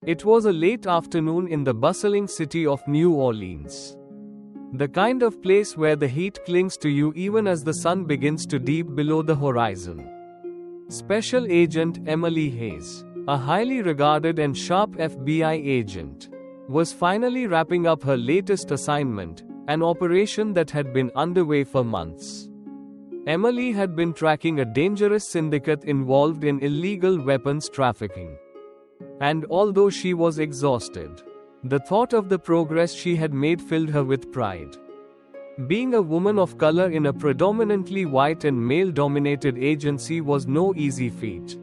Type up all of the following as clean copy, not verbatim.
It was a late afternoon in the bustling city of New Orleans. The kind of place where the heat clings to you even as the sun begins to deep below the horizon. Special Agent Emily Hayes, a highly regarded and sharp FBI agent, was finally wrapping up her latest assignment, an operation that had been underway for months. Emily had been tracking a dangerous syndicate involved in illegal weapons trafficking. And although she was exhausted, the thought of the progress she had made filled her with pride. Being a woman of color in a predominantly white and male-dominated agency was no easy feat.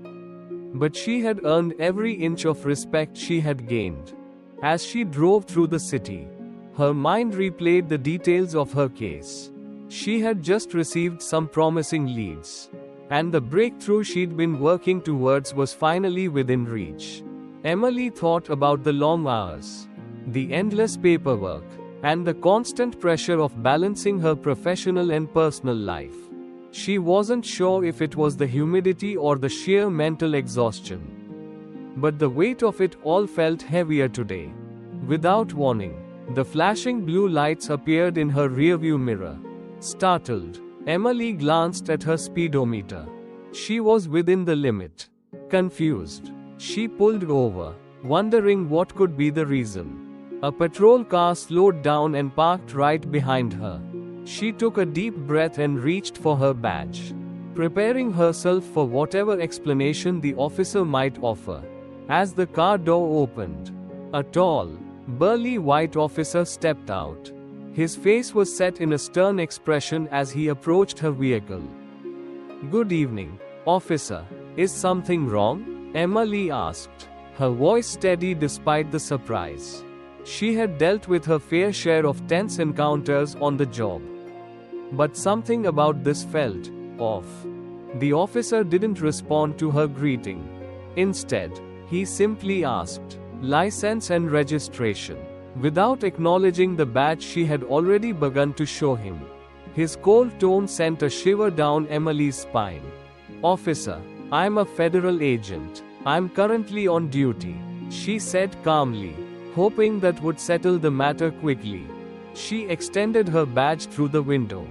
But she had earned every inch of respect she had gained. As she drove through the city, her mind replayed the details of her case. She had just received some promising leads, and the breakthrough she'd been working towards was finally within reach. Emily thought about the long hours, the endless paperwork, and the constant pressure of balancing her professional and personal life. She wasn't sure if it was the humidity or the sheer mental exhaustion. But the weight of it all felt heavier today. Without warning, the flashing blue lights appeared in her rearview mirror. Startled, Emily glanced at her speedometer. She was within the limit. Confused, she pulled over, wondering what could be the reason. A patrol car slowed down and parked right behind her. She took a deep breath and reached for her badge, preparing herself for whatever explanation the officer might offer. As the car door opened, a tall, burly white officer stepped out. His face was set in a stern expression as he approached her vehicle. "Good evening, officer. Is something wrong?" Emily asked, her voice steady despite the surprise. She had dealt with her fair share of tense encounters on the job. But something about this felt off. The officer didn't respond to her greeting. Instead, he simply asked, "License and registration?" Without acknowledging the badge she had already begun to show him. His cold tone sent a shiver down Emily's spine. "Officer, I'm a federal agent. I'm currently on duty," she said calmly, hoping that would settle the matter quickly. She extended her badge through the window.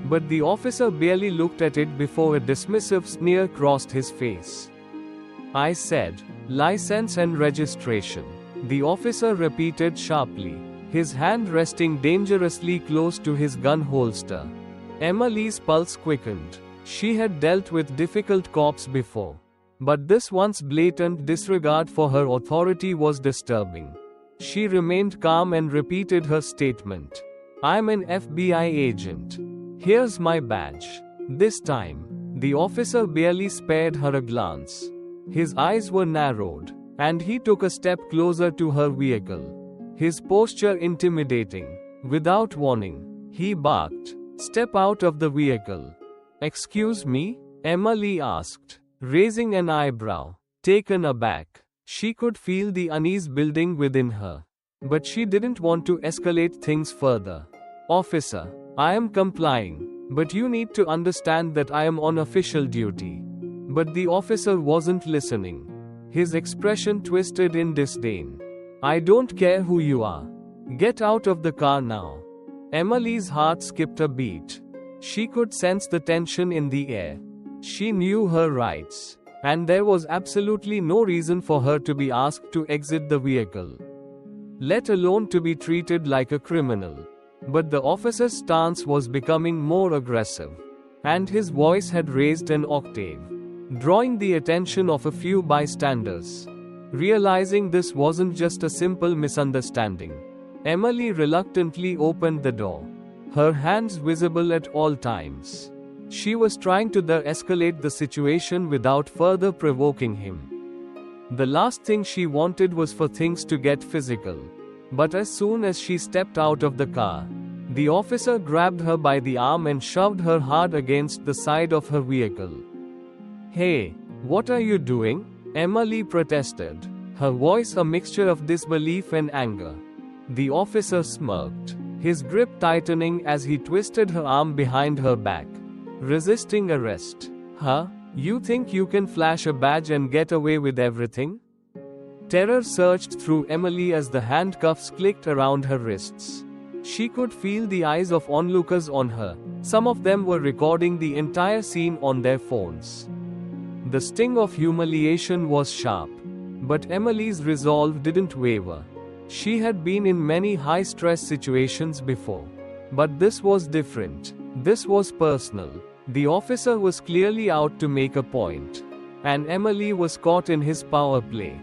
But the officer barely looked at it before a dismissive sneer crossed his face. "I said, license and registration," the officer repeated sharply, his hand resting dangerously close to his gun holster. Emily's pulse quickened. She had dealt with difficult cops before. But this one's blatant disregard for her authority was disturbing. She remained calm and repeated her statement. "I'm an FBI agent. Here's my badge." This time, the officer barely spared her a glance. His eyes were narrowed, and he took a step closer to her vehicle, his posture intimidating. Without warning, he barked, "Step out of the vehicle." "Excuse me?" Emily asked, raising an eyebrow. Taken aback, she could feel the unease building within her. But she didn't want to escalate things further. "Officer, I am complying, but you need to understand that I am on official duty." But the officer wasn't listening. His expression twisted in disdain. "I don't care who you are. Get out of the car now." Emily's heart skipped a beat. She could sense the tension in the air. She knew her rights, and there was absolutely no reason for her to be asked to exit the vehicle, let alone to be treated like a criminal. But the officer's stance was becoming more aggressive, and his voice had raised an octave, drawing the attention of a few bystanders. Realizing this wasn't just a simple misunderstanding, Emily reluctantly opened the door, her hands visible at all times. She was trying to de-escalate the situation without further provoking him. The last thing she wanted was for things to get physical. But as soon as she stepped out of the car, the officer grabbed her by the arm and shoved her hard against the side of her vehicle. "Hey, what are you doing?" Emily protested, her voice a mixture of disbelief and anger. The officer smirked, his grip tightening as he twisted her arm behind her back. "Resisting arrest? Huh? You think you can flash a badge and get away with everything?" Terror surged through Emily as the handcuffs clicked around her wrists. She could feel the eyes of onlookers on her. Some of them were recording the entire scene on their phones. The sting of humiliation was sharp. But Emily's resolve didn't waver. She had been in many high-stress situations before. But this was different. This was personal. The officer was clearly out to make a point. And Emily was caught in his power play.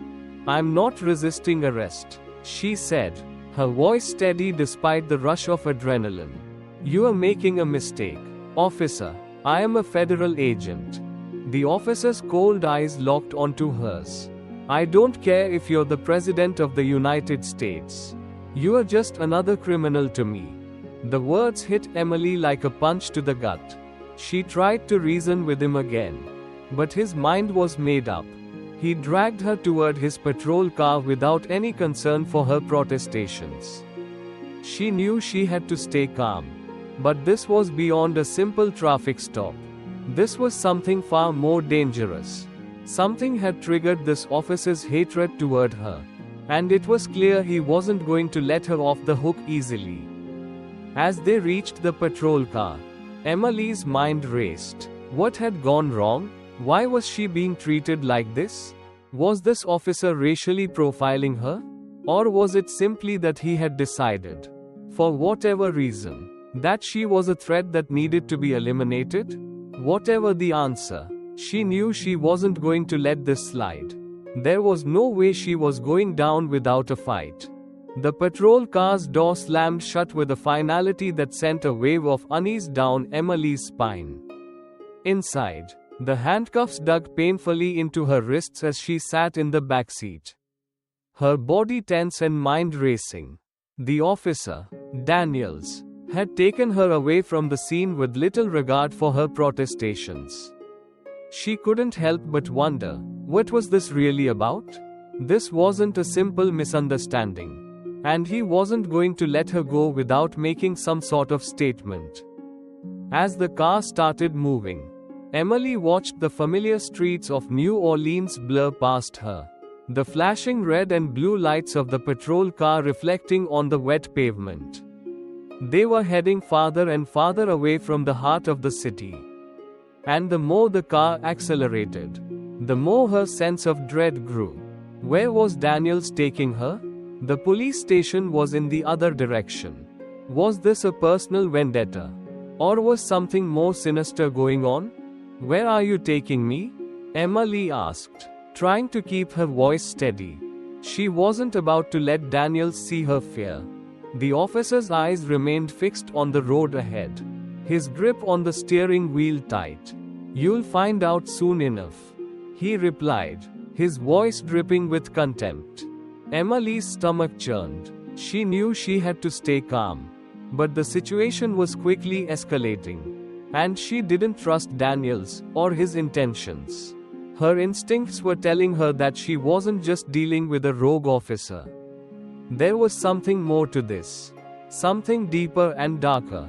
"I'm not resisting arrest," she said, her voice steady despite the rush of adrenaline. "You are making a mistake, officer. I am a federal agent." The officer's cold eyes locked onto hers. "I don't care if you're the President of the United States. You are just another criminal to me." The words hit Emily like a punch to the gut. She tried to reason with him again. But his mind was made up. He dragged her toward his patrol car without any concern for her protestations. She knew she had to stay calm. But this was beyond a simple traffic stop. This was something far more dangerous. Something had triggered this officer's hatred toward her. And it was clear he wasn't going to let her off the hook easily. As they reached the patrol car, Emily's mind raced. What had gone wrong? Why was she being treated like this? Was this officer racially profiling her? Or was it simply that he had decided, for whatever reason, that she was a threat that needed to be eliminated? Whatever the answer, she knew she wasn't going to let this slide. There was no way she was going down without a fight. The patrol car's door slammed shut with a finality that sent a wave of unease down Emily's spine. Inside, the handcuffs dug painfully into her wrists as she sat in the backseat. Her body tense and mind racing. The officer, Daniels, had taken her away from the scene with little regard for her protestations. She couldn't help but wonder, what was this really about? This wasn't a simple misunderstanding. And he wasn't going to let her go without making some sort of statement. As the car started moving, Emily watched the familiar streets of New Orleans blur past her. The flashing red and blue lights of the patrol car reflecting on the wet pavement. They were heading farther and farther away from the heart of the city. And the more the car accelerated, the more her sense of dread grew. Where was Daniels taking her? The police station was in the other direction. Was this a personal vendetta? Or was something more sinister going on? "Where are you taking me?" Emily asked, trying to keep her voice steady. She wasn't about to let Daniels see her fear. The officer's eyes remained fixed on the road ahead. His grip on the steering wheel tight. "You'll find out soon enough," he replied, his voice dripping with contempt. Emily's stomach churned. She knew she had to stay calm. But the situation was quickly escalating. And she didn't trust Daniels, or his intentions. Her instincts were telling her that she wasn't just dealing with a rogue officer. There was something more to this. Something deeper and darker.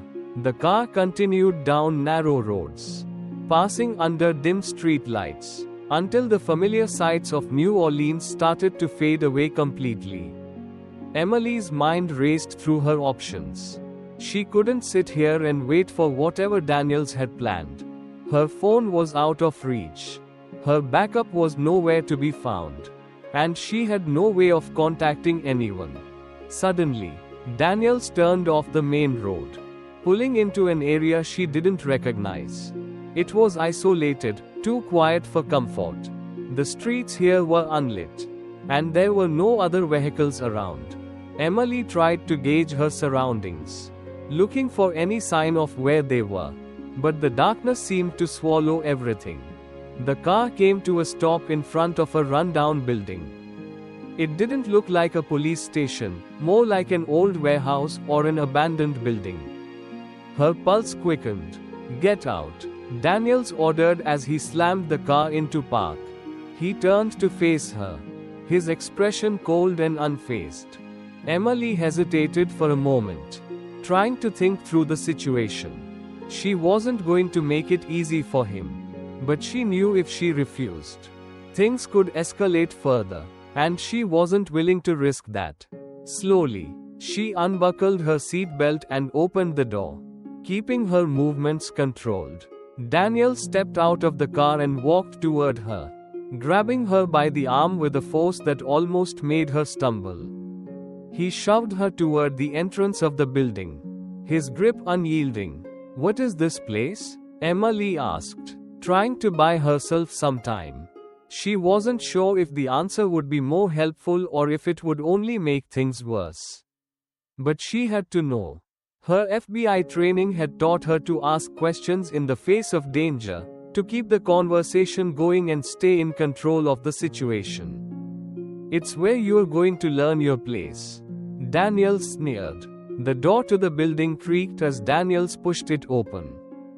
The car continued down narrow roads, passing under dim street lights, until the familiar sights of New Orleans started to fade away completely. Emily's mind raced through her options. She couldn't sit here and wait for whatever Daniels had planned. Her phone was out of reach. Her backup was nowhere to be found. And she had no way of contacting anyone. Suddenly, Daniels turned off the main road, pulling into an area she didn't recognize. It was isolated, too quiet for comfort. The streets here were unlit, and there were no other vehicles around. Emily tried to gauge her surroundings, looking for any sign of where they were. But the darkness seemed to swallow everything. The car came to a stop in front of a rundown building. It didn't look like a police station, more like an old warehouse or an abandoned building. Her pulse quickened. "Get out," Daniels ordered as he slammed the car into park. He turned to face her, his expression cold and unfazed. Emily hesitated for a moment, trying to think through the situation. She wasn't going to make it easy for him. But she knew if she refused, things could escalate further. and she wasn't willing to risk that. Slowly, she unbuckled her seatbelt and opened the door, keeping her movements controlled. Daniel stepped out of the car and walked toward her, grabbing her by the arm with a force that almost made her stumble. He shoved her toward the entrance of the building, his grip unyielding. "What is this place?" Emily asked, trying to buy herself some time. She wasn't sure if the answer would be more helpful or if it would only make things worse. But she had to know. Her FBI training had taught her to ask questions in the face of danger, to keep the conversation going and stay in control of the situation. "It's where you're going to learn your place," Daniel sneered. The door to the building creaked as Daniels pushed it open,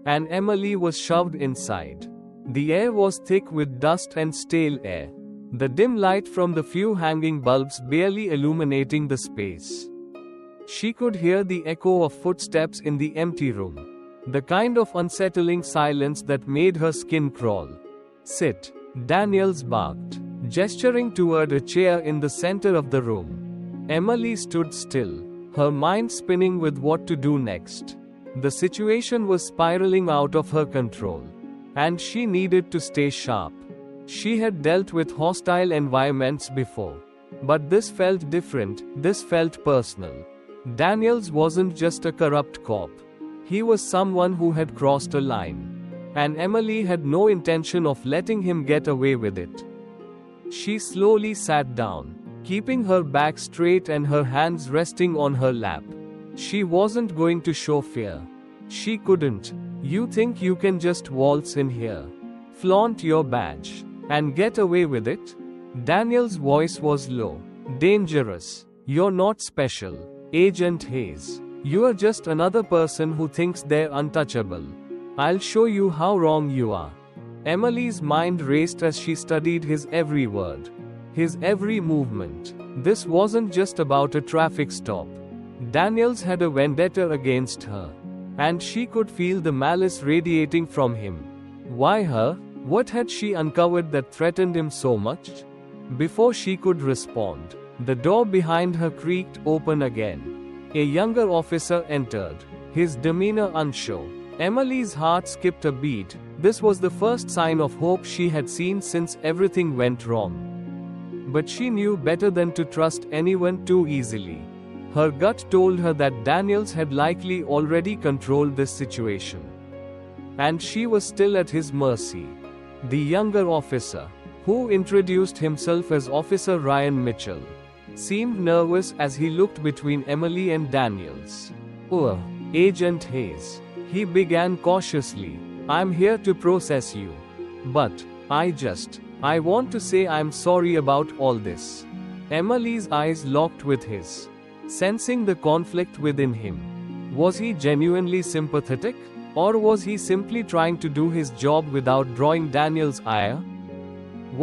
and Emily was shoved inside. The air was thick with dust and stale air, the dim light from the few hanging bulbs barely illuminating the space. She could hear the echo of footsteps in the empty room, the kind of unsettling silence that made her skin crawl. "Sit," Daniels barked, gesturing toward a chair in the center of the room. Emily stood still, her mind spinning with what to do next. The situation was spiraling out of her control, and she needed to stay sharp. She had dealt with hostile environments before, but this felt different, this felt personal. Daniels wasn't just a corrupt cop. He was someone who had crossed a line, and Emily had no intention of letting him get away with it. She slowly sat down, keeping her back straight and her hands resting on her lap. She wasn't going to show fear. She couldn't. "You think you can just waltz in here, flaunt your badge, and get away with it?" Daniel's voice was low. "Dangerous. You're not special, Agent Hayes. You're just another person who thinks they're untouchable. I'll show you how wrong you are." Emily's mind raced as she studied his every word, his every movement. This wasn't just about a traffic stop. Daniels had a vendetta against her, and she could feel the malice radiating from him. Why her? What had she uncovered that threatened him so much? Before she could respond, the door behind her creaked open again. A younger officer entered, his demeanor unsure. Emily's heart skipped a beat. This was the first sign of hope she had seen since everything went wrong. But she knew better than to trust anyone too easily. Her gut told her that Daniels had likely already controlled this situation, and she was still at his mercy. The younger officer, who introduced himself as Officer Ryan Mitchell, seemed nervous as he looked between Emily and Daniels. "Oh, Agent Hayes," he began cautiously, "I'm here to process you. But, I want to say I'm sorry about all this." Emily's eyes locked with his, sensing the conflict within him. Was he genuinely sympathetic? Or was he simply trying to do his job without drawing Daniel's ire?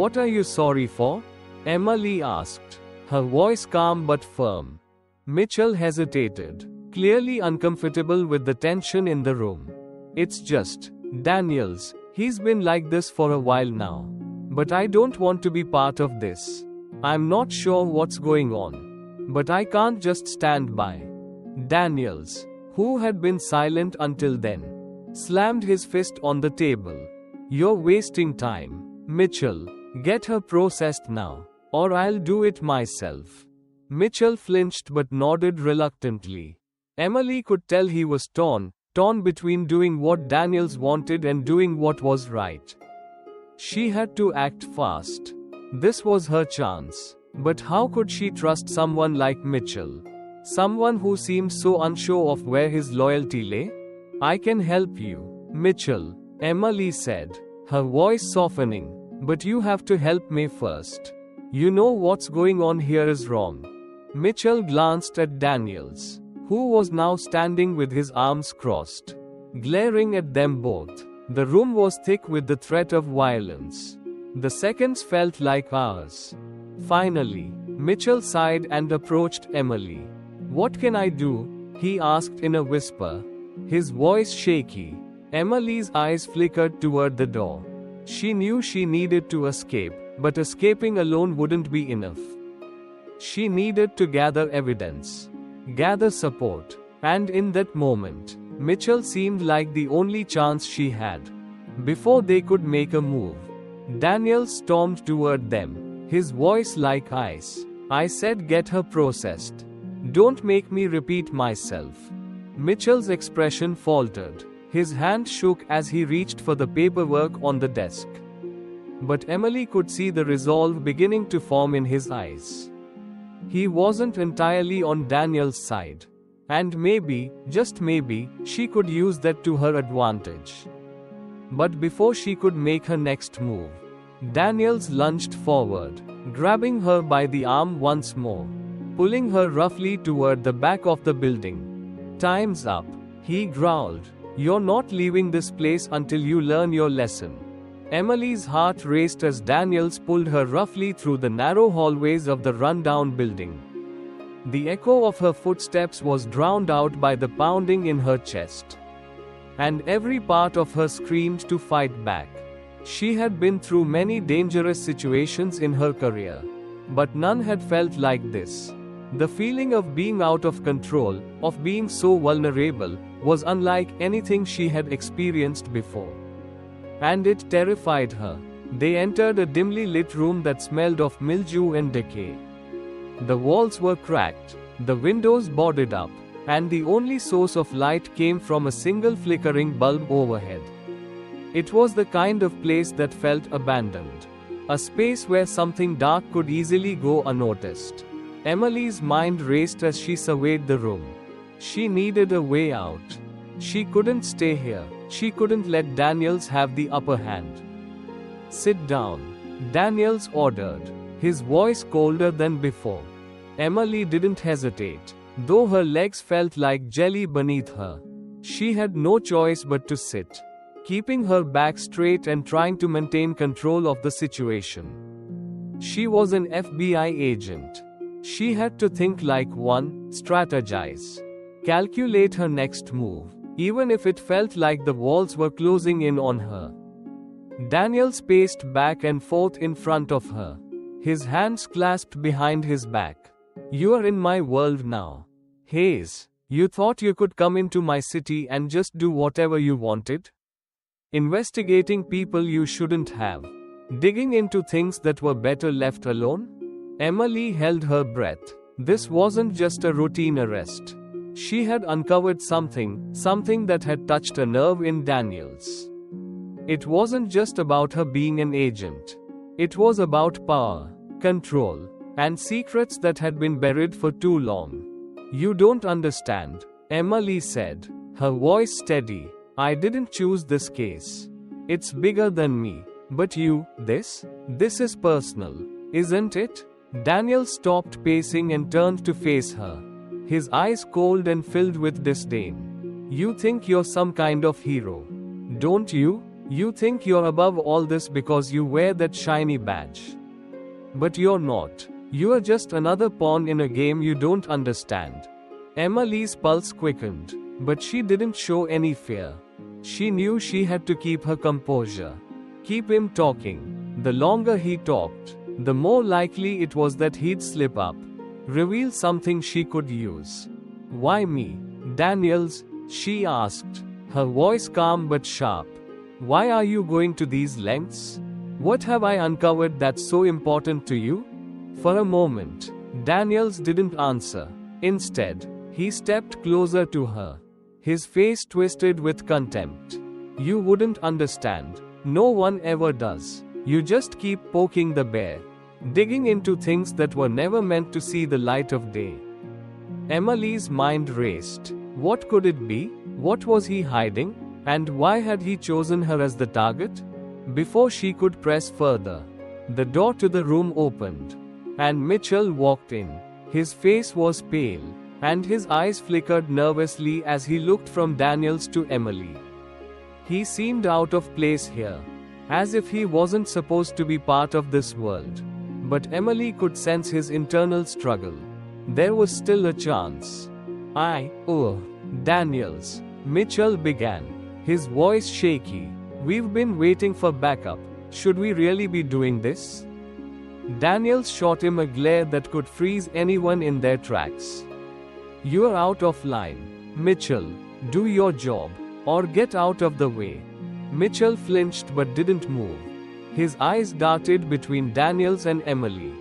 "What are you sorry for?" Emily asked, her voice calm but firm. Mitchell hesitated, clearly uncomfortable with the tension in the room. "It's just, Daniels, he's been like this for a while now. But I don't want to be part of this. I'm not sure what's going on. But I can't just stand by." Daniels, who had been silent until then, slammed his fist on the table. "You're wasting time, Mitchell. Get her processed now, or I'll do it myself." Mitchell flinched but nodded reluctantly. Emily could tell he was torn between doing what Daniels wanted and doing what was right. She had to act fast. This was her chance. But how could she trust someone like Mitchell? Someone who seemed so unsure of where his loyalty lay? "I can help you, Mitchell," Emily said, her voice softening. "But you have to help me first. You know what's going on here is wrong." Mitchell glanced at Daniels, who was now standing with his arms crossed, glaring at them both. The room was thick with the threat of violence. The seconds felt like hours. Finally, Mitchell sighed and approached Emily. "What can I do?" he asked in a whisper, his voice shaky. Emily's eyes flickered toward the door. She knew she needed to escape, but escaping alone wouldn't be enough. She needed to gather evidence, gather support, and in that moment, Mitchell seemed like the only chance she had. Before they could make a move, Daniel stormed toward them, his voice like ice. "I said get her processed. Don't make me repeat myself." Mitchell's expression faltered. His hand shook as he reached for the paperwork on the desk. But Emily could see the resolve beginning to form in his eyes. He wasn't entirely on Daniel's side. And maybe, just maybe, she could use that to her advantage. But before she could make her next move, Daniels lunged forward, grabbing her by the arm once more, pulling her roughly toward the back of the building. "Time's up," he growled. "You're not leaving this place until you learn your lesson." Emily's heart raced as Daniels pulled her roughly through the narrow hallways of the rundown building. The echo of her footsteps was drowned out by the pounding in her chest. And every part of her screamed to fight back. She had been through many dangerous situations in her career, but none had felt like this. The feeling of being out of control, of being so vulnerable, was unlike anything she had experienced before. And it terrified her. They entered a dimly lit room that smelled of mildew and decay. The walls were cracked, the windows boarded up, and the only source of light came from a single flickering bulb overhead. It was the kind of place that felt abandoned. A space where something dark could easily go unnoticed. Emily's mind raced as she surveyed the room. She needed a way out. She couldn't stay here. She couldn't let Daniels have the upper hand. "Sit down," Daniels ordered, his voice colder than before. Emily didn't hesitate, though her legs felt like jelly beneath her. She had no choice but to sit, keeping her back straight and trying to maintain control of the situation. She was an FBI agent. She had to think like one, strategize, calculate her next move, even if it felt like the walls were closing in on her. Daniels paced back and forth in front of her, his hands clasped behind his back. "You are in my world now. Hayes, you thought you could come into my city and just do whatever you wanted? Investigating people you shouldn't have. Digging into things that were better left alone?" Emily held her breath. This wasn't just a routine arrest. She had uncovered something that had touched a nerve in Daniels. It wasn't just about her being an agent. It was about power, control, and secrets that had been buried for too long. "You don't understand," Emily said, her voice steady. "I didn't choose this case. It's bigger than me. But you, this is personal, isn't it?" Daniel stopped pacing and turned to face her, his eyes cold and filled with disdain. "You think you're some kind of hero, don't you? You think you're above all this because you wear that shiny badge. But you're not. You're just another pawn in a game you don't understand." Emily's pulse quickened, but she didn't show any fear. She knew she had to keep her composure. Keep him talking. The longer he talked, the more likely it was that he'd slip up, reveal something she could use. "Why me, Daniels?" she asked, her voice calm but sharp. "Why are you going to these lengths? What have I uncovered that's so important to you?" For a moment, Daniels didn't answer. Instead, he stepped closer to her, his face twisted with contempt. "You wouldn't understand. No one ever does. You just keep poking the bear, digging into things that were never meant to see the light of day." Emily's mind raced. What could it be? What was he hiding? And why had he chosen her as the target? Before she could press further, the door to the room opened, and Mitchell walked in. His face was pale, and his eyes flickered nervously as he looked from Daniels to Emily. He seemed out of place here, as if he wasn't supposed to be part of this world. But Emily could sense his internal struggle. There was still a chance. Daniels, Mitchell began, his voice shaky. "We've been waiting for backup. Should we really be doing this?" Daniels shot him a glare that could freeze anyone in their tracks. "You're out of line. Mitchell, do your job. Or get out of the way." Mitchell flinched but didn't move. His eyes darted between Daniels and Emily,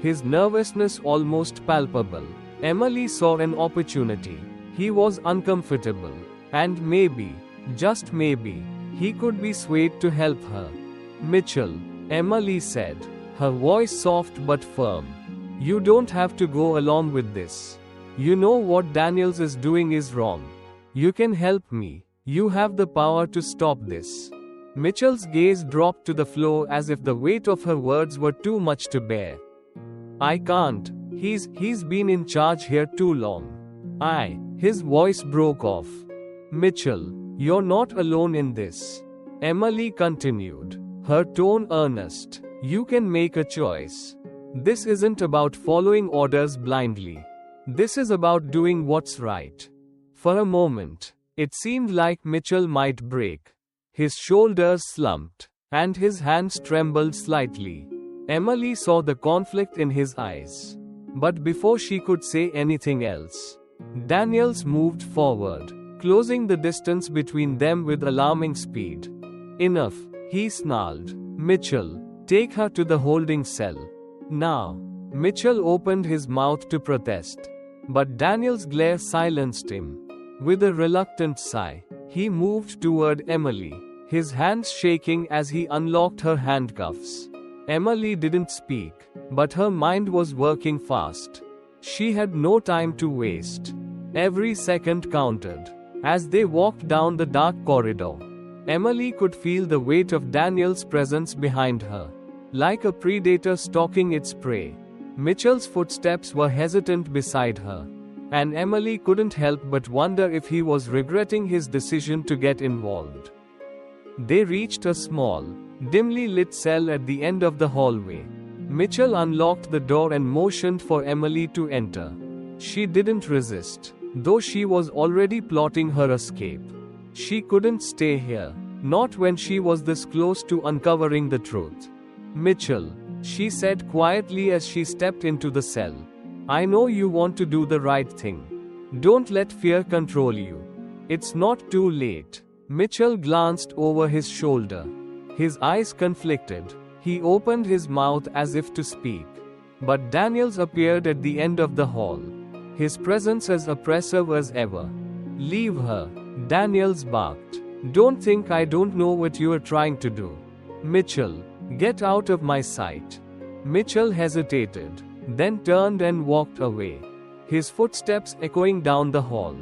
his nervousness almost palpable. Emily saw an opportunity. He was uncomfortable. And maybe, just maybe, he could be swayed to help her. "Mitchell," Emily said, her voice soft but firm. "You don't have to go along with this. You know what Daniels is doing is wrong. You can help me. You have the power to stop this." Mitchell's gaze dropped to the floor as if the weight of her words were too much to bear. "I can't. He's been in charge here too long." His voice broke off. "Mitchell, you're not alone in this," Emily continued, her tone earnest. "You can make a choice. This isn't about following orders blindly. This is about doing what's right." For a moment, it seemed like Mitchell might break. His shoulders slumped, and his hands trembled slightly. Emily saw the conflict in his eyes. But before she could say anything else, Daniels moved forward, closing the distance between them with alarming speed. "Enough," he snarled. "Mitchell, take her to the holding cell. Now." Mitchell opened his mouth to protest, but Daniels' glare silenced him. With a reluctant sigh, he moved toward Emily, his hands shaking as he unlocked her handcuffs. Emily didn't speak, but her mind was working fast. She had no time to waste. Every second counted. As they walked down the dark corridor, Emily could feel the weight of Daniel's presence behind her, like a predator stalking its prey. Mitchell's footsteps were hesitant beside her, and Emily couldn't help but wonder if he was regretting his decision to get involved. They reached a small, dimly lit cell at the end of the hallway. Mitchell unlocked the door and motioned for Emily to enter. She didn't resist, though she was already plotting her escape. She couldn't stay here, not when she was this close to uncovering the truth. "Mitchell," she said quietly as she stepped into the cell, "I know you want to do the right thing. Don't let fear control you. It's not too late." Mitchell glanced over his shoulder. His eyes conflicted. He opened his mouth as if to speak. But Daniels appeared at the end of the hall, his presence as oppressive as ever. "Leave her," Daniels barked. "Don't think I don't know what you are trying to do. Mitchell, get out of my sight." Mitchell hesitated, then turned and walked away, his footsteps echoing down the hall.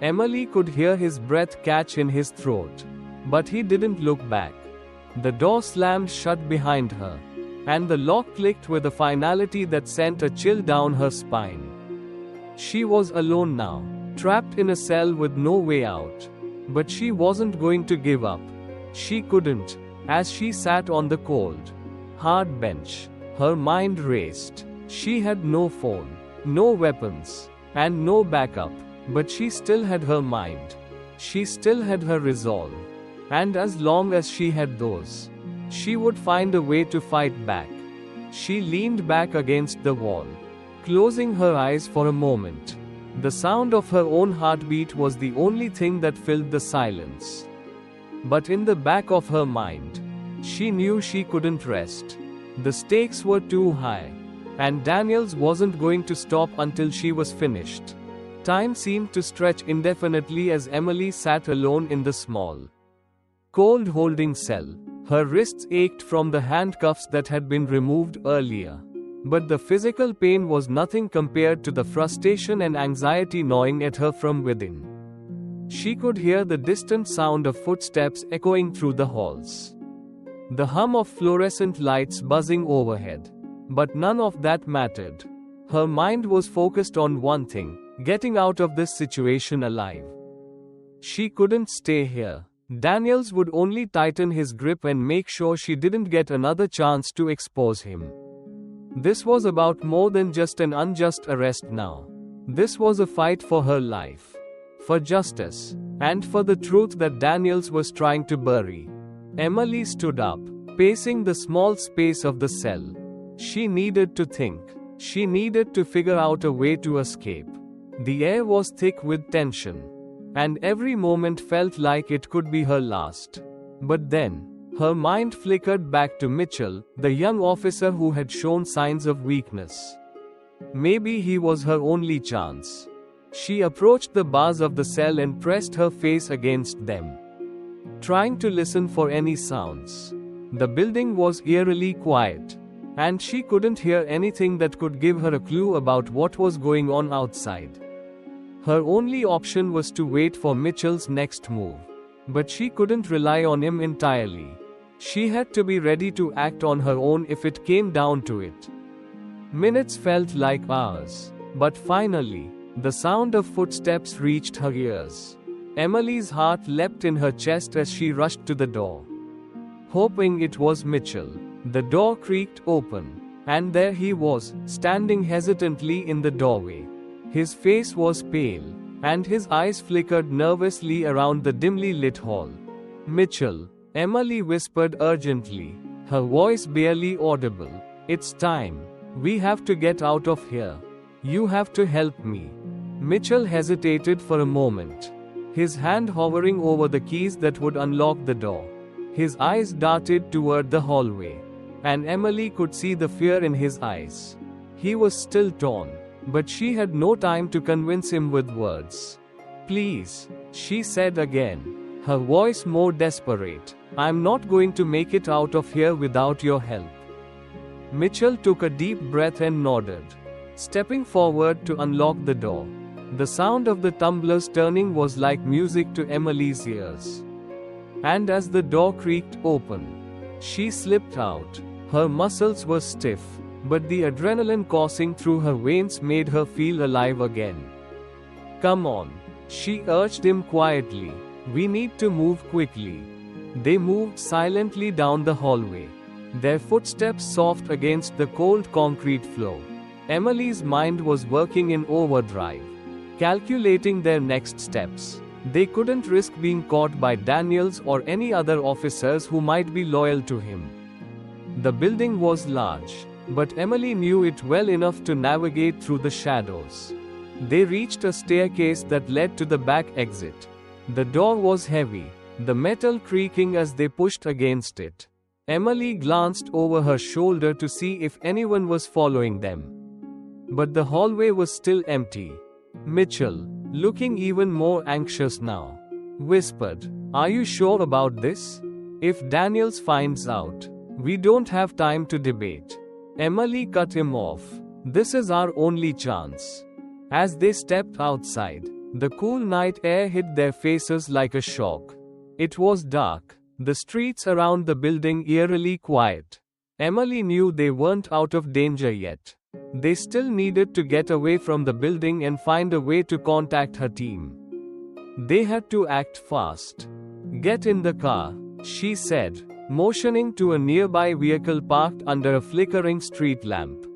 Emily could hear his breath catch in his throat, but he didn't look back. The door slammed shut behind her, and the lock clicked with a finality that sent a chill down her spine. She was alone now, trapped in a cell with no way out. But she wasn't going to give up. She couldn't. As she sat on the cold, hard bench, her mind raced. She had no phone, no weapons, and no backup. But she still had her mind. She still had her resolve. And as long as she had those, she would find a way to fight back. She leaned back against the wall, closing her eyes for a moment. The sound of her own heartbeat was the only thing that filled the silence. But in the back of her mind, she knew she couldn't rest. The stakes were too high, and Daniels wasn't going to stop until she was finished. Time seemed to stretch indefinitely as Emily sat alone in the small, cold holding cell. Her wrists ached from the handcuffs that had been removed earlier. But the physical pain was nothing compared to the frustration and anxiety gnawing at her from within. She could hear the distant sound of footsteps echoing through the halls, the hum of fluorescent lights buzzing overhead. But none of that mattered. Her mind was focused on one thing: getting out of this situation alive. She couldn't stay here. Daniels would only tighten his grip and make sure she didn't get another chance to expose him. This was about more than just an unjust arrest now. This was a fight for her life, for justice, and for the truth that Daniels was trying to bury. Emily stood up, pacing the small space of the cell. She needed to think. She needed to figure out a way to escape. The air was thick with tension, and every moment felt like it could be her last. But then, her mind flickered back to Mitchell, the young officer who had shown signs of weakness. Maybe he was her only chance. She approached the bars of the cell and pressed her face against them, trying to listen for any sounds. The building was eerily quiet, and she couldn't hear anything that could give her a clue about what was going on outside. Her only option was to wait for Mitchell's next move. But she couldn't rely on him entirely. She had to be ready to act on her own if it came down to it. Minutes felt like hours. But finally, the sound of footsteps reached her ears. Emily's heart leapt in her chest as she rushed to the door, hoping it was Mitchell. The door creaked open, and there he was, standing hesitantly in the doorway. His face was pale, and his eyes flickered nervously around the dimly lit hall. "Mitchell," Emily whispered urgently, her voice barely audible. "It's time. We have to get out of here. You have to help me." Mitchell hesitated for a moment, his hand hovering over the keys that would unlock the door. His eyes darted toward the hallway, and Emily could see the fear in his eyes. He was still torn, but she had no time to convince him with words. "Please," she said again, her voice more desperate. "I'm not going to make it out of here without your help." Mitchell took a deep breath and nodded, stepping forward to unlock the door. The sound of the tumblers turning was like music to Emily's ears. And as the door creaked open, she slipped out. Her muscles were stiff, but the adrenaline coursing through her veins made her feel alive again. "Come on," she urged him quietly. "We need to move quickly." They moved silently down the hallway, their footsteps soft against the cold concrete floor. Emily's mind was working in overdrive, calculating their next steps. They couldn't risk being caught by Daniels or any other officers who might be loyal to him. The building was large, but Emily knew it well enough to navigate through the shadows. They reached a staircase that led to the back exit. The door was heavy, the metal creaking as they pushed against it. Emily glanced over her shoulder to see if anyone was following them. But the hallway was still empty. Mitchell, looking even more anxious now, whispered, "Are you sure about this? If Daniels finds out, we don't have time to debate." Emily cut him off. "This is our only chance." As they stepped outside, the cool night air hit their faces like a shock. It was dark, the streets around the building eerily quiet. Emily knew they weren't out of danger yet. They still needed to get away from the building and find a way to contact her team. They had to act fast. "Get in the car," she said, motioning to a nearby vehicle parked under a flickering street lamp.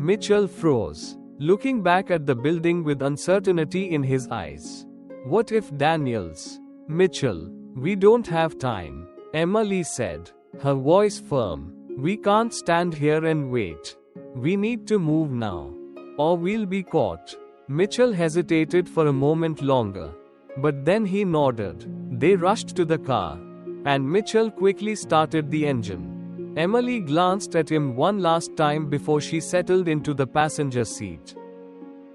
Mitchell froze, looking back at the building with uncertainty in his eyes. "What if Daniels?" "Mitchell, we don't have time," Emily said, her voice firm. "We can't stand here and wait. We need to move now, or we'll be caught." Mitchell hesitated for a moment longer, but then he nodded. They rushed to the car, and Mitchell quickly started the engine. Emily glanced at him one last time before she settled into the passenger seat,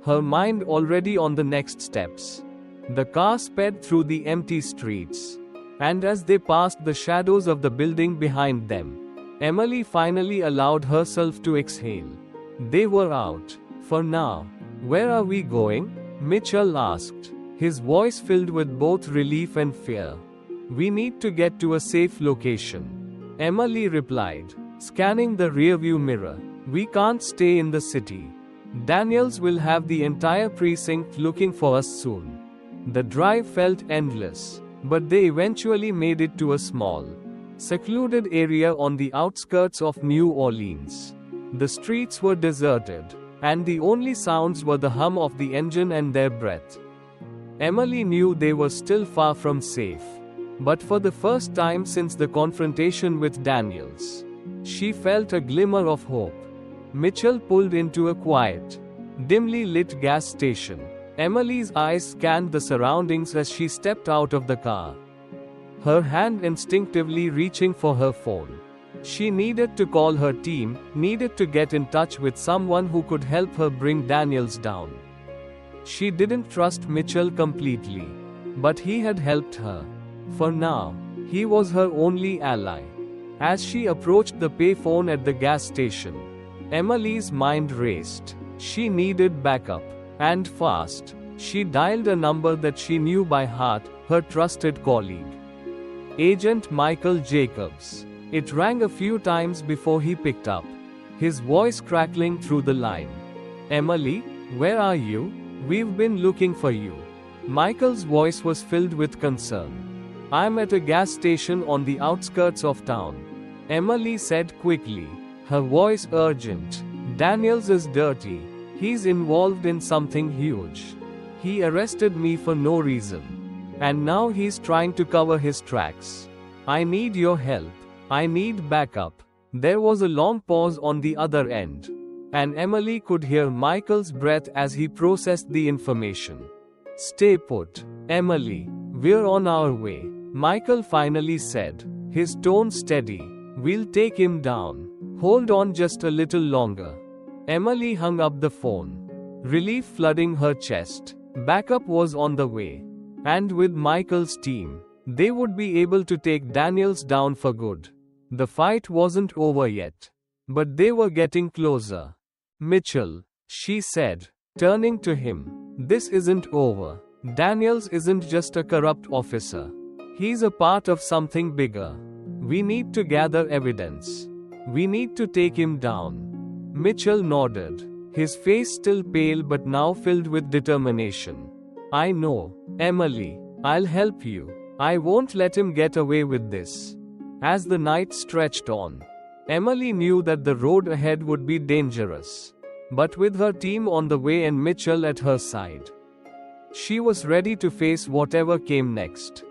her mind already on the next steps. The car sped through the empty streets, and as they passed the shadows of the building behind them, Emily finally allowed herself to exhale. They were out, for now. "Where are we going?" Mitchell asked, his voice filled with both relief and fear. "We need to get to a safe location," Emily replied, scanning the rearview mirror. "We can't stay in the city. Daniels will have the entire precinct looking for us soon." The drive felt endless, but they eventually made it to a small, secluded area on the outskirts of New Orleans. The streets were deserted, and the only sounds were the hum of the engine and their breath. Emily knew they were still far from safe, but for the first time since the confrontation with Daniels, she felt a glimmer of hope. Mitchell pulled into a quiet, dimly lit gas station. Emily's eyes scanned the surroundings as she stepped out of the car, her hand instinctively reaching for her phone. She needed to call her team, needed to get in touch with someone who could help her bring Daniels down. She didn't trust Mitchell completely, but he had helped her. For now, he was her only ally. As she approached the payphone at the gas station, Emily's mind raced. She needed backup, and fast. She dialed a number that she knew by heart, her trusted colleague, Agent Michael Jacobs. It rang a few times before he picked up, his voice crackling through the line. "Emily, where are you? We've been looking for you." Michael's voice was filled with concern. "I'm at a gas station on the outskirts of town," Emily said quickly, her voice urgent. "Daniels is dirty. He's involved in something huge. He arrested me for no reason. And now he's trying to cover his tracks. I need your help. I need backup." There was a long pause on the other end, and Emily could hear Michael's breath as he processed the information. "Stay put, Emily. We're on our way," Michael finally said, his tone steady. "We'll take him down. Hold on just a little longer." Emily hung up the phone, relief flooding her chest. Backup was on the way. And with Michael's team, they would be able to take Daniels down for good. The fight wasn't over yet, but they were getting closer. "Mitchell," she said, turning to him, "this isn't over. Daniels isn't just a corrupt officer. He's a part of something bigger. We need to gather evidence. We need to take him down." Mitchell nodded, his face still pale but now filled with determination. "I know, Emily. I'll help you. I won't let him get away with this." As the night stretched on, Emily knew that the road ahead would be dangerous. But with her team on the way and Mitchell at her side, she was ready to face whatever came next.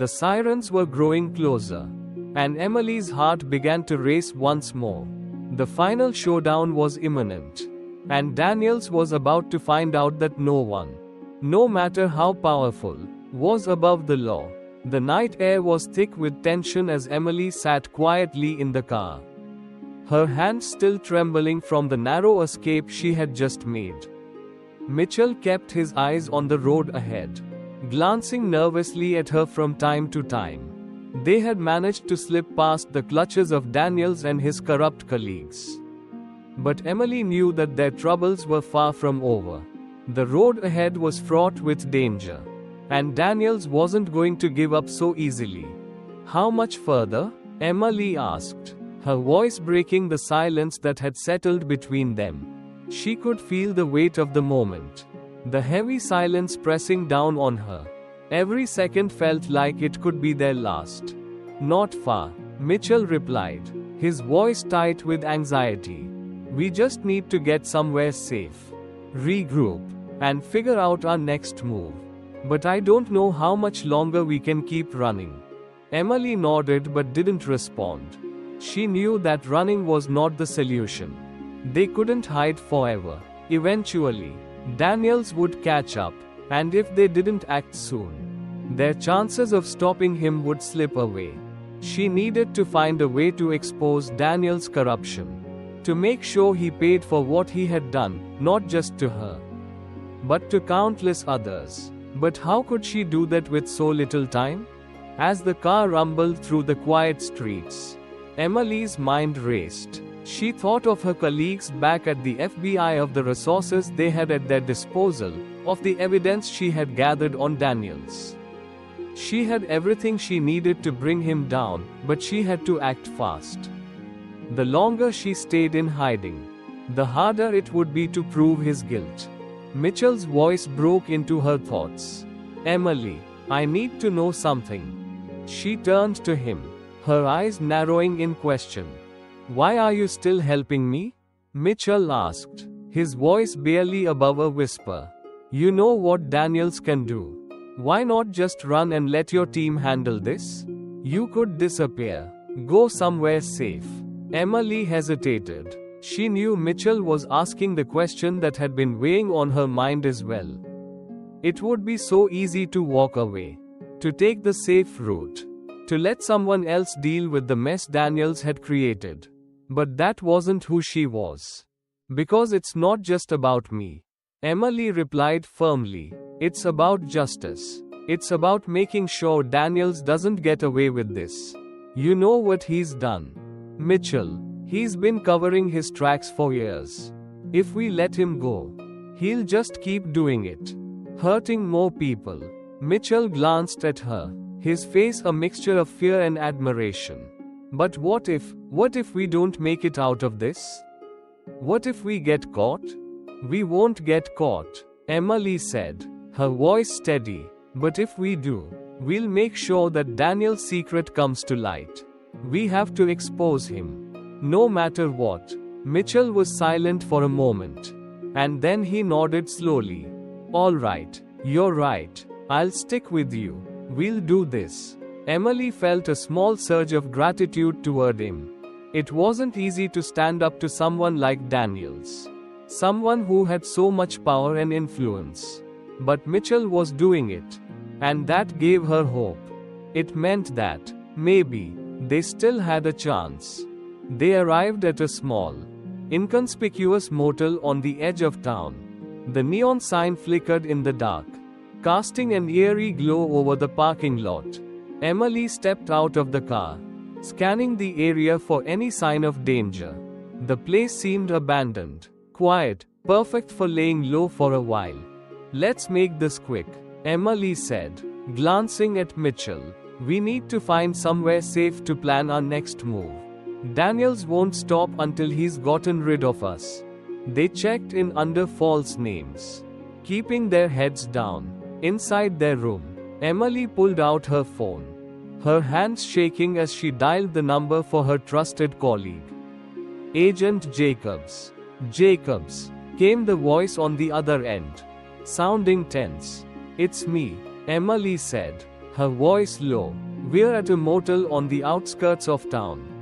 The sirens were growing closer, and Emily's heart began to race once more. The final showdown was imminent, and Daniels was about to find out that no one, no matter how powerful, was above the law. The night air was thick with tension as Emily sat quietly in the car, her hands still trembling from the narrow escape she had just made. Mitchell kept his eyes on the road ahead, glancing nervously at her from time to time. They had managed to slip past the clutches of Daniels and his corrupt colleagues. But Emily knew that their troubles were far from over. The road ahead was fraught with danger, and Daniels wasn't going to give up so easily. "How much further?" Emily asked, her voice breaking the silence that had settled between them. She could feel the weight of the moment, the heavy silence pressing down on her. Every second felt like it could be their last. "Not far," Mitchell replied, his voice tight with anxiety. "We just need to get somewhere safe, regroup, and figure out our next move. But I don't know how much longer we can keep running." Emily nodded but didn't respond. She knew that running was not the solution. They couldn't hide forever. Eventually, Daniels would catch up, and if they didn't act soon, their chances of stopping him would slip away. She needed to find a way to expose Daniels' corruption, to make sure he paid for what he had done, not just to her, but to countless others. But how could she do that with so little time? As the car rumbled through the quiet streets, Emily's mind raced. She thought of her colleagues back at the FBI, of the resources they had at their disposal, of the evidence she had gathered on Daniels. She had everything she needed to bring him down, but she had to act fast. The longer she stayed in hiding, the harder it would be to prove his guilt. Mitchell's voice broke into her thoughts. "Emily, I need to know something." She turned to him, her eyes narrowing in question. "Why are you still helping me?" Mitchell asked, his voice barely above a whisper. "You know what Daniels can do. Why not just run and let your team handle this? You could disappear, go somewhere safe." Emily hesitated. She knew Mitchell was asking the question that had been weighing on her mind as well. It would be so easy to walk away, to take the safe route, to let someone else deal with the mess Daniels had created. But that wasn't who she was. Because it's not just about me, Emily replied firmly. It's about justice. It's about making sure Daniels doesn't get away with this. You know what he's done, Mitchell. He's been covering his tracks for years. If we let him go, he'll just keep doing it, hurting more people. Mitchell glanced at her, his face a mixture of fear and admiration. But what if we don't make it out of this? What if we get caught? We won't get caught, Emily said, her voice steady. But if we do, we'll make sure that Daniel's secret comes to light. We have to expose him, no matter what. Mitchell was silent for a moment. And then he nodded slowly. All right, you're right. I'll stick with you. We'll do this. Emily felt a small surge of gratitude toward him. It wasn't easy to stand up to someone like Daniels. Someone who had so much power and influence. But Mitchell was doing it. And that gave her hope. It meant that, maybe, they still had a chance. They arrived at a small, inconspicuous motel on the edge of town. The neon sign flickered in the dark, casting an eerie glow over the parking lot. Emily stepped out of the car, scanning the area for any sign of danger. The place seemed abandoned, quiet, perfect for laying low for a while. Let's make this quick, Emily said, glancing at Mitchell. We need to find somewhere safe to plan our next move. Daniels won't stop until he's gotten rid of us. They checked in under false names, keeping their heads down. Inside their room, Emily pulled out her phone, her hands shaking as she dialed the number for her trusted colleague. Agent Jacobs. Jacobs, came the voice on the other end, sounding tense. It's me, Emily said, her voice low. We're at a motel on the outskirts of town.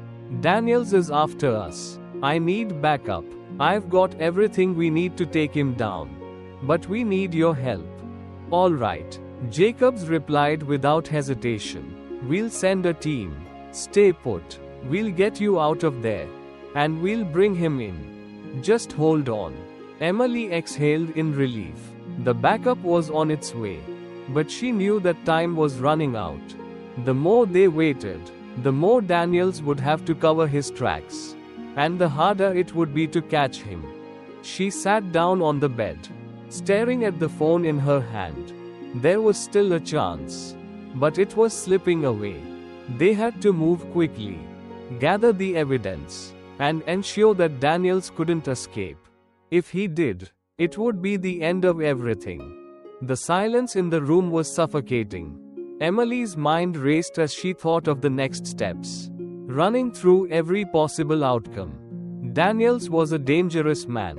Daniels is after us. I need backup. I've got everything we need to take him down. But we need your help. All right, Jacobs replied without hesitation. We'll send a team. Stay put. We'll get you out of there. And we'll bring him in. Just hold on. Emily exhaled in relief. The backup was on its way. But she knew that time was running out. The more they waited, the more Daniels would have to cover his tracks. And the harder it would be to catch him. She sat down on the bed, staring at the phone in her hand. There was still a chance. But it was slipping away. They had to move quickly, gather the evidence, and ensure that Daniels couldn't escape. If he did, it would be the end of everything. The silence in the room was suffocating. Emily's mind raced as she thought of the next steps, running through every possible outcome. Daniels was a dangerous man,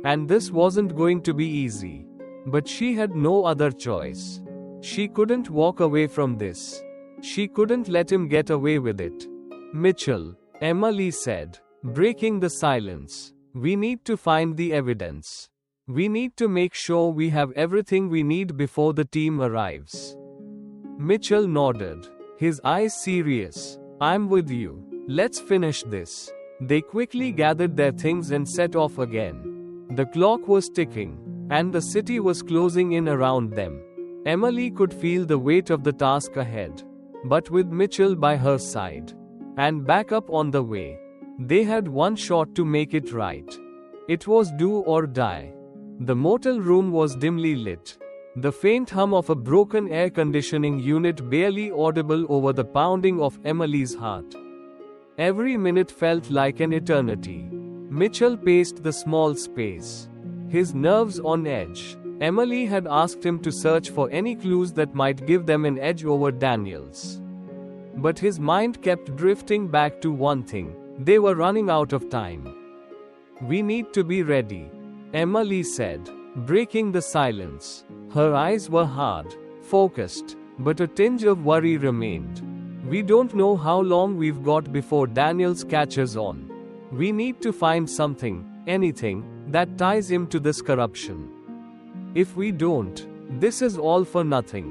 and this wasn't going to be easy. But she had no other choice. She couldn't walk away from this. She couldn't let him get away with it. Mitchell, Emily said, breaking the silence. We need to find the evidence. We need to make sure we have everything we need before the team arrives. Mitchell nodded, his eyes serious. I'm with you. Let's finish this. They quickly gathered their things and set off again. The clock was ticking, and the city was closing in around them. Emily could feel the weight of the task ahead. But with Mitchell by her side, and backup on the way, they had one shot to make it right. It was do or die. The motel room was dimly lit. The faint hum of a broken air conditioning unit barely audible over the pounding of Emily's heart. Every minute felt like an eternity. Mitchell paced the small space, his nerves on edge. Emily had asked him to search for any clues that might give them an edge over Daniels. But his mind kept drifting back to one thing. They were running out of time. We need to be ready, Emily said, breaking the silence. Her eyes were hard, focused, but a tinge of worry remained. We don't know how long we've got before Daniels catches on. We need to find something, anything, that ties him to this corruption. If we don't, this is all for nothing.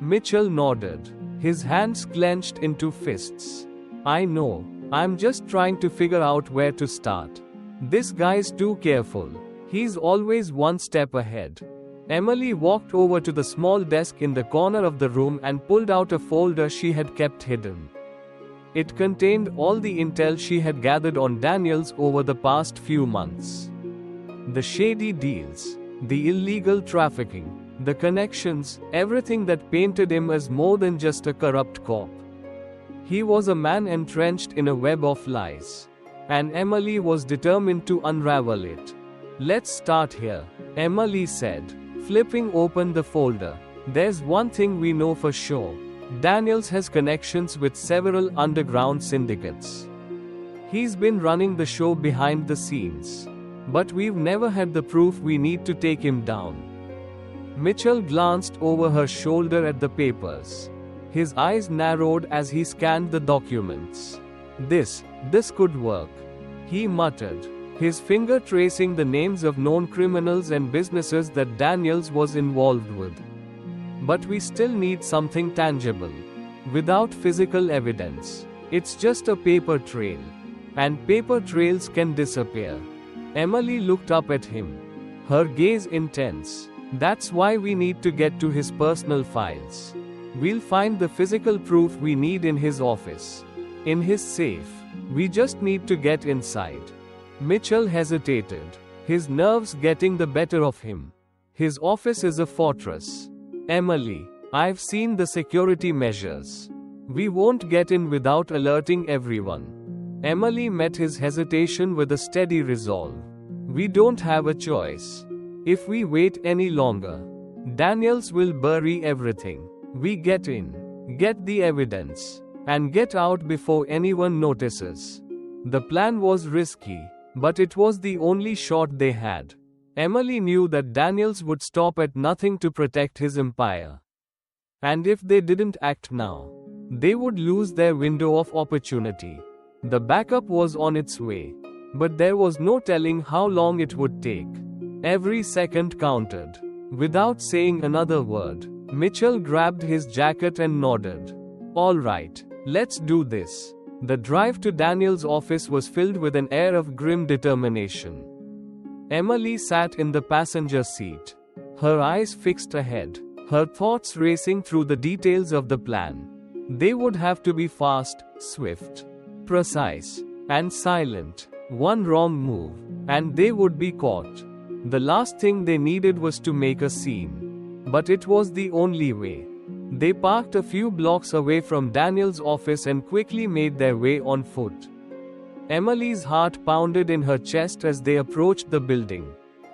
Mitchell nodded, his hands clenched into fists. I know, I'm just trying to figure out where to start. This guy's too careful. He's always one step ahead. Emily walked over to the small desk in the corner of the room and pulled out a folder she had kept hidden. It contained all the intel she had gathered on Daniels over the past few months. The shady deals, the illegal trafficking, the connections, everything that painted him as more than just a corrupt cop. He was a man entrenched in a web of lies. And Emily was determined to unravel it. Let's start here, Emily said, flipping open the folder. There's one thing we know for sure. Daniels has connections with several underground syndicates. He's been running the show behind the scenes. But we've never had the proof we need to take him down. Mitchell glanced over her shoulder at the papers. His eyes narrowed as he scanned the documents. This could work, he muttered, his finger tracing the names of known criminals and businesses that Daniels was involved with. But we still need something tangible. Without physical evidence, it's just a paper trail. And paper trails can disappear. Emily looked up at him, her gaze intense. That's why we need to get to his personal files. We'll find the physical proof we need in his office. In his safe. We just need to get inside. Mitchell hesitated, his nerves getting the better of him. His office is a fortress. Emily, I've seen the security measures. We won't get in without alerting everyone. Emily met his hesitation with a steady resolve. We don't have a choice. If we wait any longer, Daniels will bury everything. We get in, get the evidence, and get out before anyone notices. The plan was risky, but it was the only shot they had. Emily knew that Daniels would stop at nothing to protect his empire. And if they didn't act now, they would lose their window of opportunity. The backup was on its way, but there was no telling how long it would take. Every second counted. Without saying another word, Mitchell grabbed his jacket and nodded. All right, let's do this. The drive to Daniel's office was filled with an air of grim determination. Emily sat in the passenger seat, her eyes fixed ahead, her thoughts racing through the details of the plan. They would have to be fast, swift, precise, and silent. One wrong move, and they would be caught. The last thing they needed was to make a scene. But it was the only way. They parked a few blocks away from Daniel's office and quickly made their way on foot. Emily's heart pounded in her chest as they approached the building.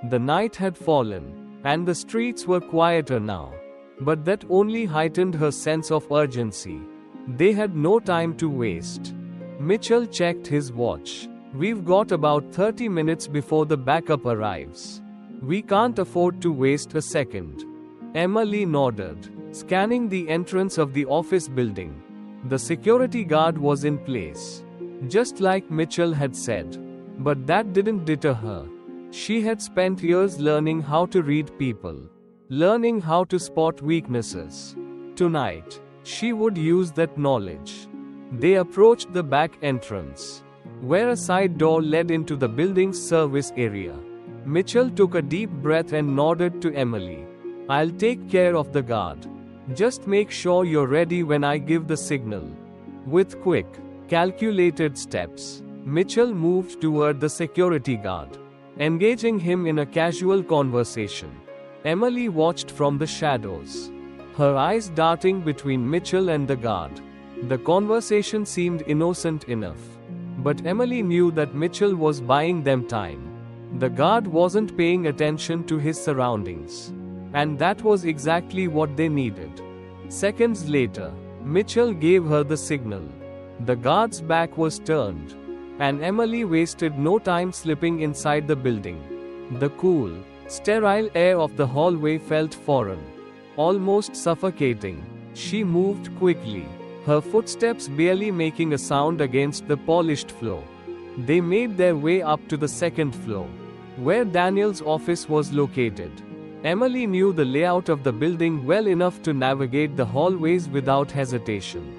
The night had fallen, and the streets were quieter now. But that only heightened her sense of urgency. They had no time to waste. Mitchell checked his watch. We've got about 30 minutes before the backup arrives. We can't afford to waste a second. Emily nodded, scanning the entrance of the office building. The security guard was in place, just like Mitchell had said. But that didn't deter her. She had spent years learning how to read people, learning how to spot weaknesses. Tonight, she would use that knowledge. They approached the back entrance, where a side door led into the building's service area. Mitchell took a deep breath and nodded to Emily. I'll take care of the guard. Just make sure you're ready when I give the signal. With quick, calculated steps, Mitchell moved toward the security guard, engaging him in a casual conversation. Emily watched from the shadows, her eyes darting between Mitchell and the guard. The conversation seemed innocent enough. But Emily knew that Mitchell was buying them time. The guard wasn't paying attention to his surroundings. And that was exactly what they needed. Seconds later, Mitchell gave her the signal. The guard's back was turned, and Emily wasted no time slipping inside the building. The cool, sterile air of the hallway felt foreign, almost suffocating. She moved quickly, her footsteps barely making a sound against the polished floor. They made their way up to the second floor, where Daniel's office was located. Emily knew the layout of the building well enough to navigate the hallways without hesitation.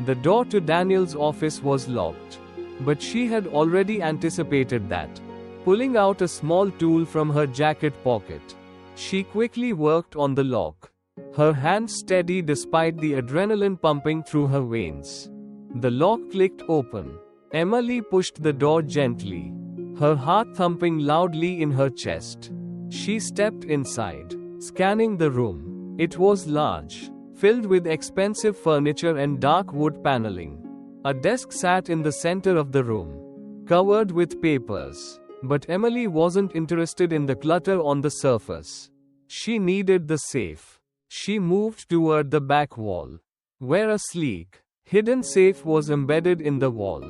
The door to Daniel's office was locked, but she had already anticipated that. Pulling out a small tool from her jacket pocket, she quickly worked on the lock, her hands steady despite the adrenaline pumping through her veins. The lock clicked open. Emily pushed the door gently, her heart thumping loudly in her chest. She stepped inside, scanning the room. It was large, filled with expensive furniture and dark wood paneling. A desk sat in the center of the room, covered with papers. But Emily wasn't interested in the clutter on the surface. She needed the safe. She moved toward the back wall, where a sleek, hidden safe was embedded in the wall.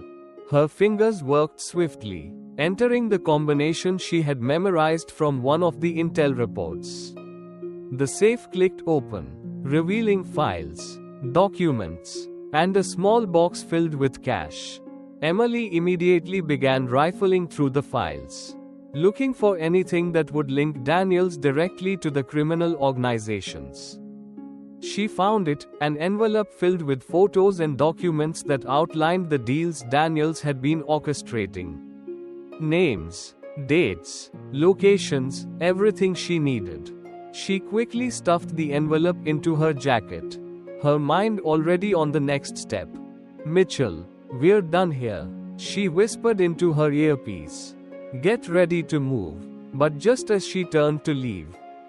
Her fingers worked swiftly, entering the combination she had memorized from one of the intel reports. The safe clicked open, revealing files, documents, and a small box filled with cash. Emily immediately began rifling through the files, looking for anything that would link Daniels directly to the criminal organizations. She found it, an envelope filled with photos and documents that outlined the deals Daniels had been orchestrating. Names, dates, locations, everything she needed. She quickly stuffed the envelope into her jacket, her mind already on the next step. "Mitchell, we're done here," she whispered into her earpiece. "Get ready to move." But just as she turned to leave,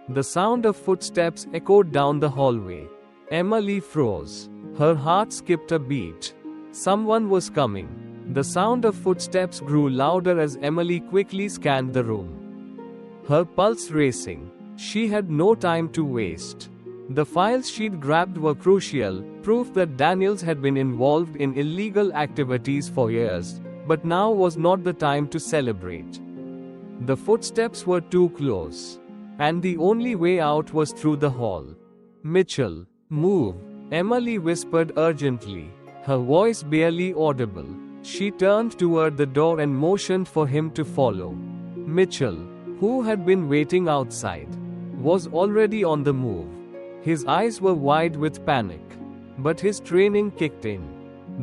the sound of footsteps echoed down the hallway. Emily froze. Her heart skipped a beat. Someone was coming. The sound of footsteps grew louder as Emily quickly scanned the room, her pulse racing. She had no time to waste. The files she'd grabbed were crucial, proof that Daniels had been involved in illegal activities for years, but now was not the time to celebrate. The footsteps were too close, and the only way out was through the hall. "Mitchell, move," Emily whispered urgently, her voice barely audible. She turned toward the door and motioned for him to follow. Mitchell, who had been waiting outside, was already on the move. His eyes were wide with panic, but his training kicked in.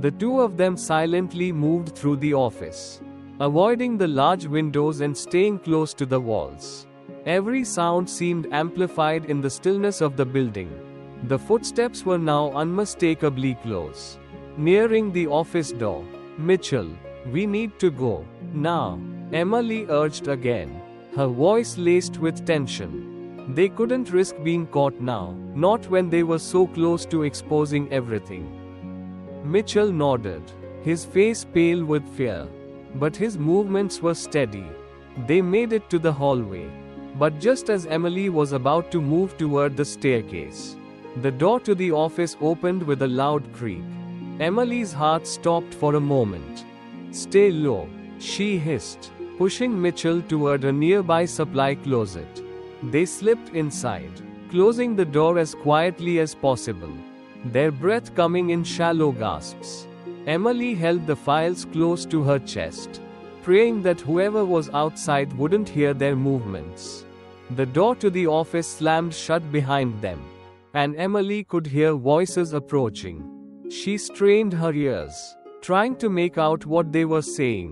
The two of them silently moved through the office, avoiding the large windows and staying close to the walls. Every sound seemed amplified in the stillness of the building. The footsteps were now unmistakably close, nearing the office door. "Mitchell, we need to go, now," Emily urged again, her voice laced with tension. They couldn't risk being caught now, not when they were so close to exposing everything. Mitchell nodded, his face pale with fear. But his movements were steady. They made it to the hallway. But just as Emily was about to move toward the staircase, the door to the office opened with a loud creak. Emily's heart stopped for a moment. "Stay low," she hissed, pushing Mitchell toward a nearby supply closet. They slipped inside, closing the door as quietly as possible, their breath coming in shallow gasps. Emily held the files close to her chest, praying that whoever was outside wouldn't hear their movements. The door to the office slammed shut behind them, and Emily could hear voices approaching. She strained her ears, trying to make out what they were saying.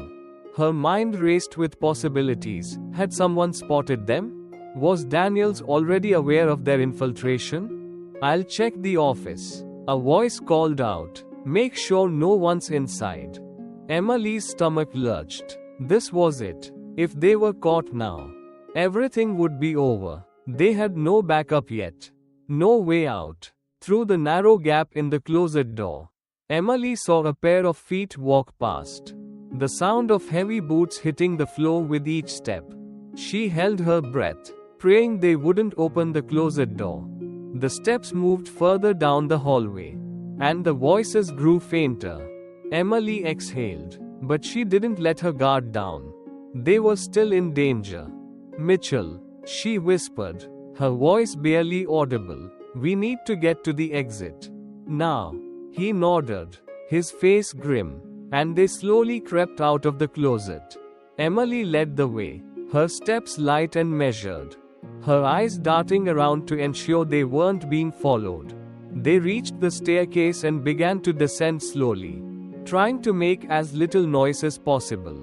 Her mind raced with possibilities. Had someone spotted them? Was Daniels already aware of their infiltration? "I'll check the office," a voice called out. "Make sure no one's inside." Emily's stomach lurched. This was it. If they were caught now, everything would be over. They had no backup yet, no way out. Through the narrow gap in the closet door, Emily saw a pair of feet walk past, the sound of heavy boots hitting the floor with each step. She held her breath, praying they wouldn't open the closet door. The steps moved further down the hallway, and the voices grew fainter. Emily exhaled, but she didn't let her guard down. They were still in danger. "Mitchell," she whispered, her voice barely audible, "we need to get to the exit. Now." He nodded, his face grim. and they slowly crept out of the closet. Emily led the way, her steps light and measured, her eyes darting around to ensure they weren't being followed. They reached the staircase and began to descend slowly, trying to make as little noise as possible.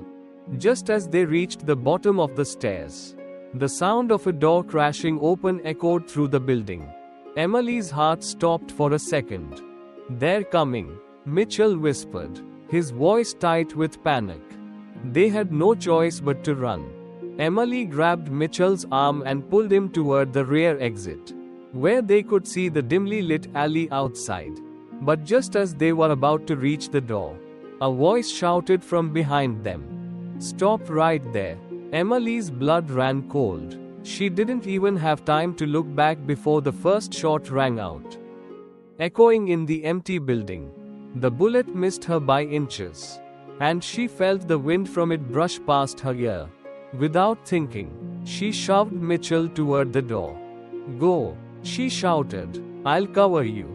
Just as they reached the bottom of the stairs, the sound of a door crashing open echoed through the building. Emily's heart stopped for a second. "They're coming," Mitchell whispered, his voice tight with panic. They had no choice but to run. Emily grabbed Mitchell's arm and pulled him toward the rear exit, where they could see the dimly lit alley outside. But just as they were about to reach the door, a voice shouted from behind them, "Stop right there." Emily's blood ran cold. She didn't even have time to look back before the first shot rang out, echoing in the empty building. The bullet missed her by inches, and she felt the wind from it brush past her ear. Without thinking, she shoved Mitchell toward the door. "Go," she shouted. "I'll cover you."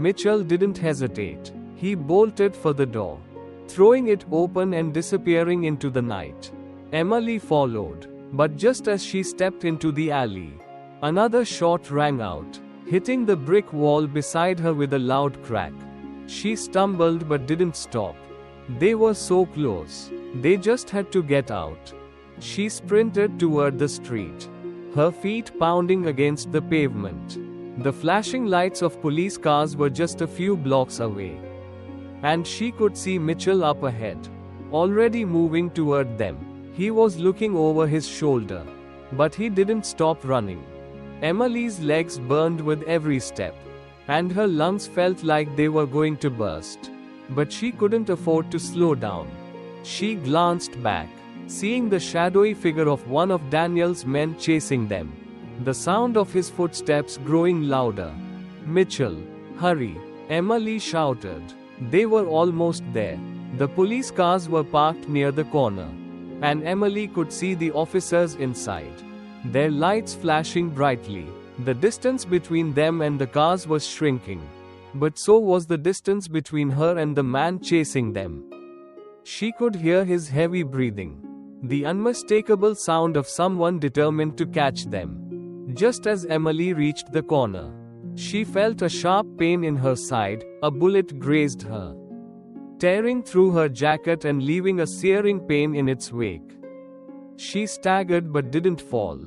Mitchell didn't hesitate. He bolted for the door, throwing it open and disappearing into the night. Emily followed, but just as she stepped into the alley, another shot rang out, hitting the brick wall beside her with a loud crack. She stumbled but didn't stop. They were so close. They just had to get out. She sprinted toward the street, her feet pounding against the pavement. The flashing lights of police cars were just a few blocks away, and she could see Mitchell up ahead, already moving toward them. He was looking over his shoulder, but he didn't stop running. Emily's legs burned with every step, and her lungs felt like they were going to burst. But she couldn't afford to slow down. She glanced back, seeing the shadowy figure of one of Daniel's men chasing them, the sound of his footsteps growing louder. "Mitchell, hurry!" Emily shouted. They were almost there. The police cars were parked near the corner, and Emily could see the officers inside, their lights flashing brightly. The distance between them and the cars was shrinking, but so was the distance between her and the man chasing them. She could hear his heavy breathing, the unmistakable sound of someone determined to catch them. Just as Emily reached the corner, she felt a sharp pain in her side. A bullet grazed her, tearing through her jacket and leaving a searing pain in its wake. She staggered but didn't fall.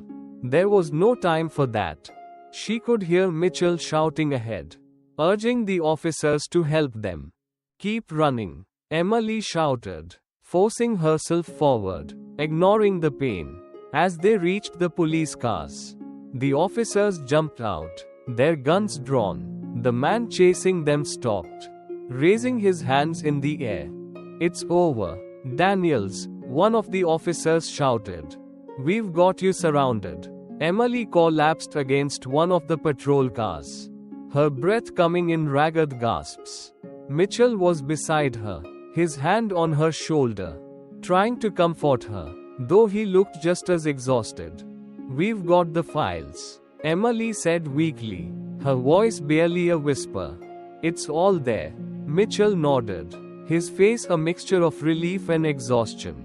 There was no time for that. She could hear Mitchell shouting ahead, urging the officers to help them. "Keep running," Emily shouted, forcing herself forward, ignoring the pain. As they reached the police cars, the officers jumped out, their guns drawn. The man chasing them stopped, raising his hands in the air. "It's over, Daniels," one of the officers shouted. "We've got you surrounded." Emily collapsed against one of the patrol cars, her breath coming in ragged gasps. Mitchell was beside her, his hand on her shoulder, trying to comfort her, though he looked just as exhausted. "We've got the files," Emily said weakly, her voice barely a whisper. "It's all there." Mitchell nodded, his face a mixture of relief and exhaustion.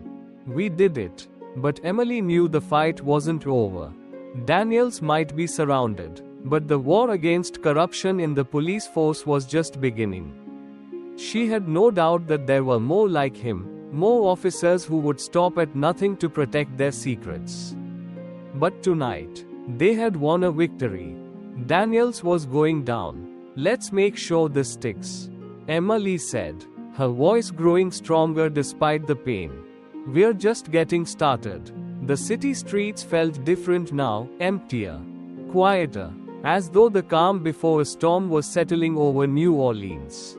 "We did it." But Emily knew the fight wasn't over. Daniels might be surrounded, but the war against corruption in the police force was just beginning. She had no doubt that there were more like him, more officers who would stop at nothing to protect their secrets. But tonight, they had won a victory. Daniels was going down. "Let's make sure this sticks," Emily said, her voice growing stronger despite the pain. "We're just getting started." The city streets felt different now, emptier, quieter, as though the calm before a storm was settling over New Orleans.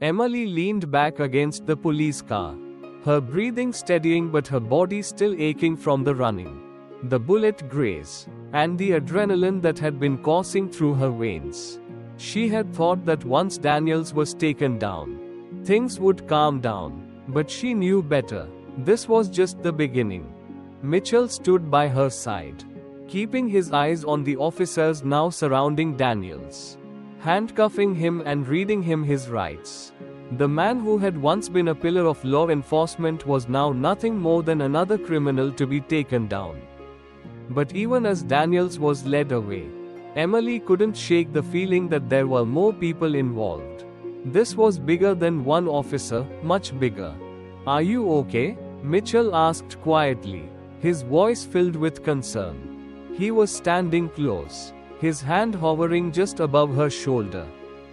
Emily leaned back against the police car, her breathing steadying but her body still aching from the running, the bullet graze, and the adrenaline that had been coursing through her veins. She had thought that once Daniels was taken down, things would calm down, but she knew better. This was just the beginning. Mitchell stood by her side, keeping his eyes on the officers now surrounding Daniels, handcuffing him and reading him his rights. The man who had once been a pillar of law enforcement was now nothing more than another criminal to be taken down. But even as Daniels was led away, Emily couldn't shake the feeling that there were more people involved. This was bigger than one officer, much bigger. "Are you okay?" Mitchell asked quietly, his voice filled with concern. He was standing close, his hand hovering just above her shoulder,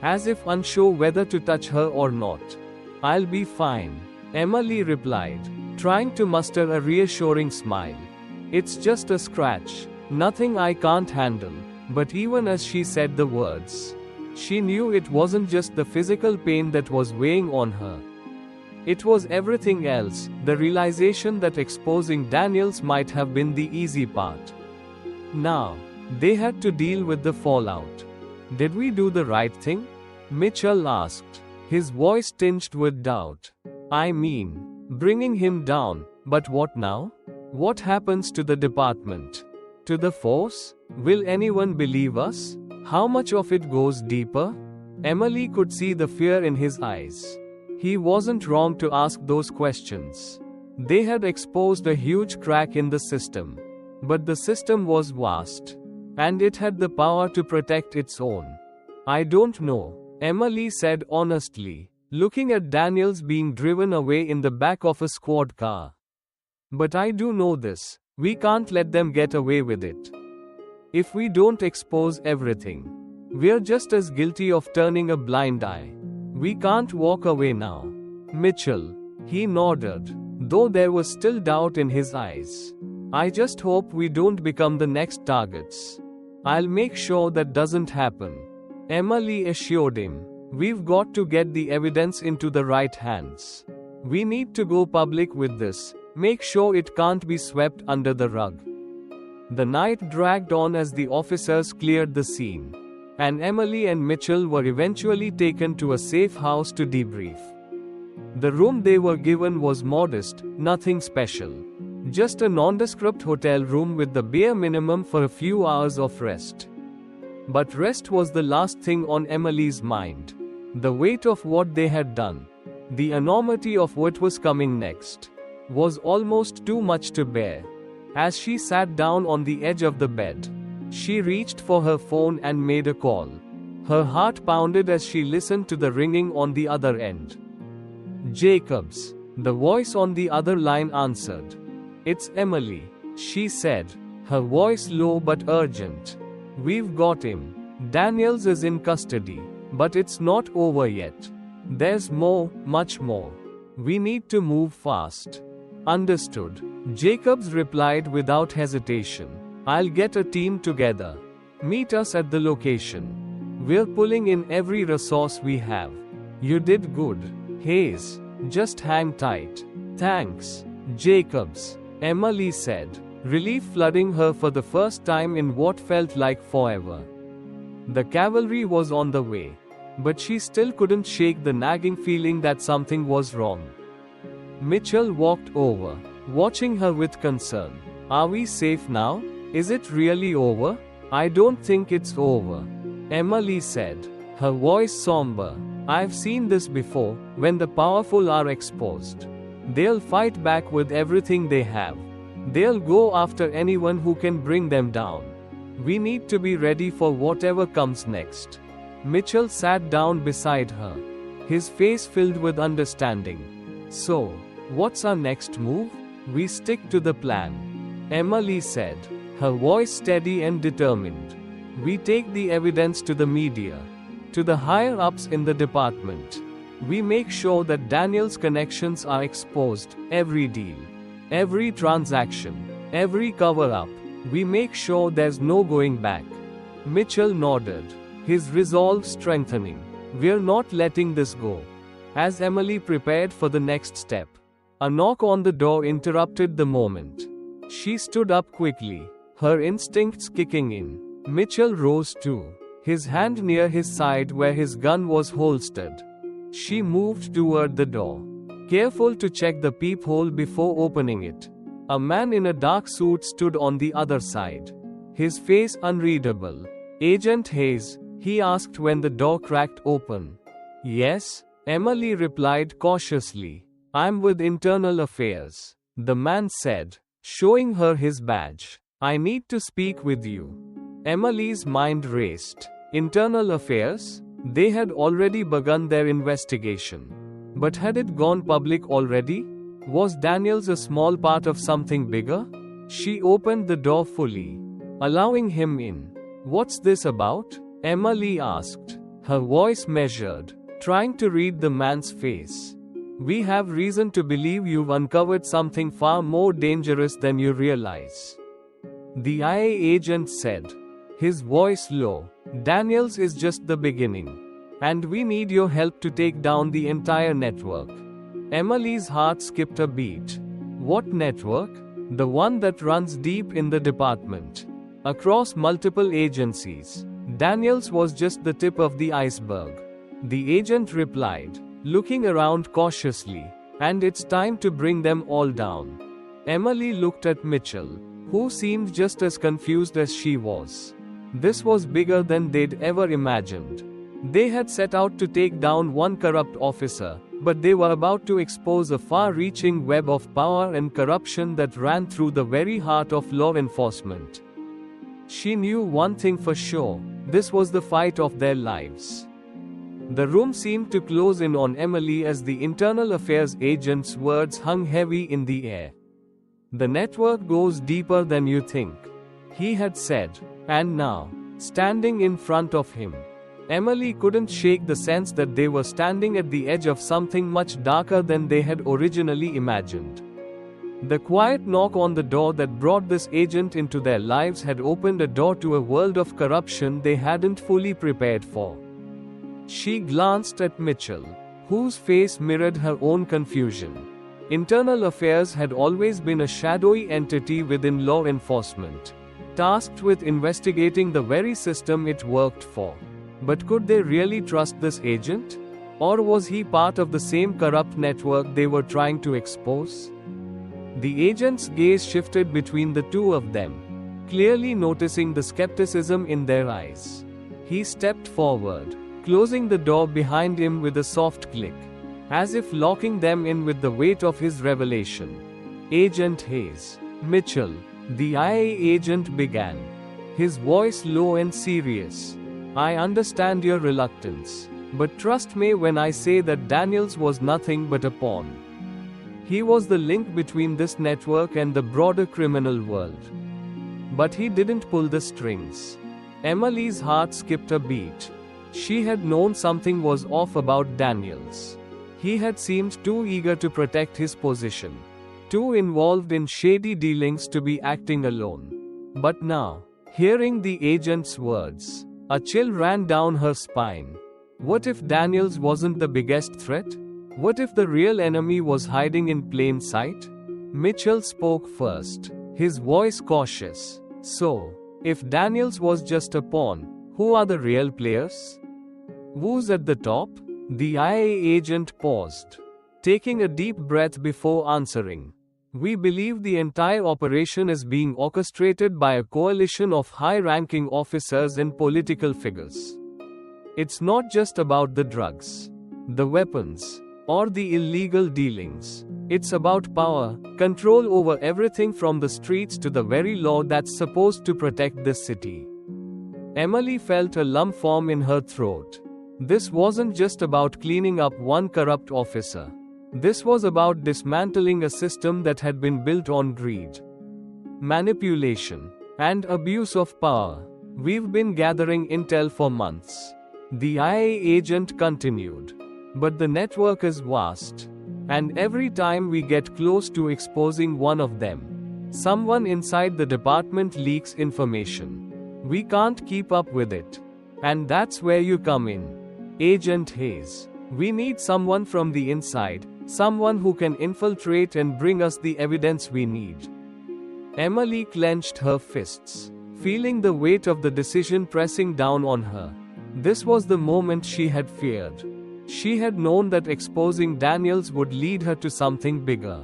as if unsure whether to touch her or not. "I'll be fine," Emily replied, trying to muster a reassuring smile. "It's just a scratch, nothing I can't handle." But even as she said the words, she knew it wasn't just the physical pain that was weighing on her. It was everything else, the realization that exposing Daniels might have been the easy part. Now, they had to deal with the fallout. "Did we do the right thing?" Mitchell asked, his voice tinged with doubt. "I mean, bringing him down, but what now? What happens to the department? To the force? Will anyone believe us? How much of it goes deeper?" Emily could see the fear in his eyes. He wasn't wrong to ask those questions. They had exposed a huge crack in the system. But the system was vast. And it had the power to protect its own. "I don't know," Emily said honestly, looking at Daniels being driven away in the back of a squad car. "But I do know this. We can't let them get away with it. If we don't expose everything, we're just as guilty of turning a blind eye. We can't walk away now." "Mitchell," he nodded, though there was still doubt in his eyes. "I just hope we don't become the next targets." "I'll make sure that doesn't happen," Emily assured him. "We've got to get the evidence into the right hands. We need to go public with this, make sure it can't be swept under the rug." The night dragged on as the officers cleared the scene, and Emily and Mitchell were eventually taken to a safe house to debrief. The room they were given was modest, nothing special. Just a nondescript hotel room with the bare minimum for a few hours of rest. But rest was the last thing on Emily's mind. The weight of what they had done, the enormity of what was coming next, was almost too much to bear. As she sat down on the edge of the bed, she reached for her phone and made a call. Her heart pounded as she listened to the ringing on the other end. "Jacobs," the voice on the other line answered. "It's Emily," she said, her voice low but urgent. "We've got him. Daniels is in custody, but it's not over yet. There's more, much more. We need to move fast." "Understood," Jacobs replied without hesitation. "I'll get a team together. Meet us at the location. We're pulling in every resource we have." "You did good, Hayes. Just hang tight." "Thanks, Jacobs," Emily said, relief flooding her for the first time in what felt like forever. The cavalry was on the way, but she still couldn't shake the nagging feeling that something was wrong. Mitchell walked over, watching her with concern. "Are we safe now? Is it really over?" "I don't think it's over," Emily said, her voice somber. "I've seen this before, when the powerful are exposed. They'll fight back with everything they have. They'll go after anyone who can bring them down. We need to be ready for whatever comes next." Mitchell sat down beside her, his face filled with understanding. "So, what's our next move?" "We stick to the plan," Emily said, her voice steady and determined. "We take the evidence to the media, to the higher-ups in the department. We make sure that Daniel's connections are exposed, every deal, every transaction, every cover-up. We make sure there's no going back." Mitchell nodded, his resolve strengthening. "We're not letting this go." As Emily prepared for the next step, a knock on the door interrupted the moment. She stood up quickly, her instincts kicking in. Mitchell rose too, his hand near his side where his gun was holstered. She moved toward the door, careful to check the peephole before opening it. A man in a dark suit stood on the other side, his face unreadable. "Agent Hayes?" he asked when the door cracked open. "Yes?" Emily replied cautiously. I'm with Internal Affairs, the man said, showing her his badge. I need to speak with you. Emily's mind raced. Internal Affairs? They had already begun their investigation. But had it gone public already? Was Daniels a small part of something bigger? She opened the door fully, allowing him in. What's this about? Emily asked, her voice measured, trying to read the man's face. We have reason to believe you've uncovered something far more dangerous than you realize, the IA agent said, his voice low. Daniels is just the beginning. And we need your help to take down the entire network. Emily's heart skipped a beat. What network? The one that runs deep in the department, across multiple agencies. Daniels was just the tip of the iceberg. The agent replied, looking around cautiously. And it's time to bring them all down. Emily looked at Mitchell, who seemed just as confused as she was. This was bigger than they'd ever imagined. They had set out to take down one corrupt officer, but they were about to expose a far-reaching web of power and corruption that ran through the very heart of law enforcement. She knew one thing for sure: this was the fight of their lives. The room seemed to close in on Emily as the Internal Affairs agent's words hung heavy in the air. The network goes deeper than you think, he had said. And now, standing in front of him, Emily couldn't shake the sense that they were standing at the edge of something much darker than they had originally imagined. The quiet knock on the door that brought this agent into their lives had opened a door to a world of corruption they hadn't fully prepared for. She glanced at Mitchell, whose face mirrored her own confusion. Internal Affairs had always been a shadowy entity within law enforcement, tasked with investigating the very system it worked for. But could they really trust this agent? Or was he part of the same corrupt network they were trying to expose? The agent's gaze shifted between the two of them, clearly noticing the skepticism in their eyes. He stepped forward, closing the door behind him with a soft click, as if locking them in with the weight of his revelation. Agent Hayes. Mitchell, the IA agent began, his voice low and serious. I understand your reluctance, but trust me when I say that Daniels was nothing but a pawn. He was the link between this network and the broader criminal world. But he didn't pull the strings. Emily's heart skipped a beat. She had known something was off about Daniels. He had seemed too eager to protect his position, too involved in shady dealings to be acting alone. But now, hearing the agent's words, a chill ran down her spine. What if Daniels wasn't the biggest threat? What if the real enemy was hiding in plain sight? Mitchell spoke first, his voice cautious. So, if Daniels was just a pawn, who are the real players? Who's at the top? The IA agent paused, taking a deep breath before answering. We believe the entire operation is being orchestrated by a coalition of high-ranking officers and political figures. It's not just about the drugs, the weapons, or the illegal dealings. It's about power, control over everything from the streets to the very law that's supposed to protect this city. Emily felt a lump form in her throat. This wasn't just about cleaning up one corrupt officer. This was about dismantling a system that had been built on greed, manipulation, and abuse of power. We've been gathering intel for months, the IA agent continued. But the network is vast. And every time we get close to exposing one of them, someone inside the department leaks information. We can't keep up with it. And that's where you come in, Agent Hayes. We need someone from the inside, someone who can infiltrate and bring us the evidence we need. Emily clenched her fists, feeling the weight of the decision pressing down on her. This was the moment she had feared. She had known that exposing Daniels would lead her to something bigger.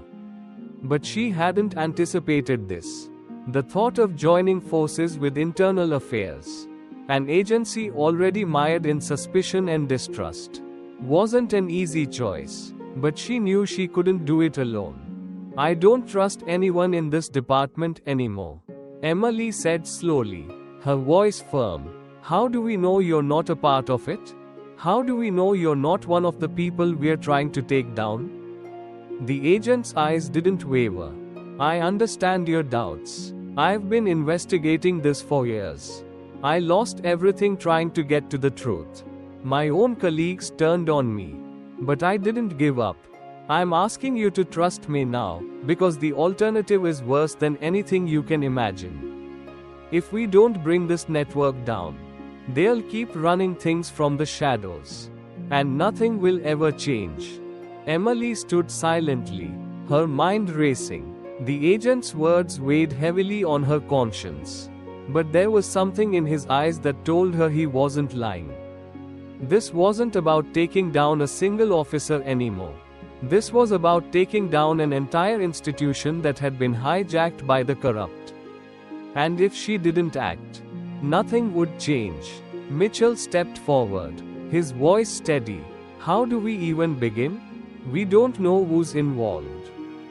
But she hadn't anticipated this. The thought of joining forces with Internal Affairs, an agency already mired in suspicion and distrust, wasn't an easy choice, but she knew she couldn't do it alone. I don't trust anyone in this department anymore, Emily said slowly, her voice firm. How do we know you're not a part of it? How do we know you're not one of the people we're trying to take down? The agent's eyes didn't waver. I understand your doubts. I've been investigating this for years. I lost everything trying to get to the truth. My own colleagues turned on me. But I didn't give up. I'm asking you to trust me now, because the alternative is worse than anything you can imagine. If we don't bring this network down, they'll keep running things from the shadows. And nothing will ever change. Emily stood silently, her mind racing. The agent's words weighed heavily on her conscience. But there was something in his eyes that told her he wasn't lying. This wasn't about taking down a single officer anymore. This was about taking down an entire institution that had been hijacked by the corrupt. And if she didn't act, nothing would change. Mitchell stepped forward, his voice steady. How do we even begin? We don't know who's involved.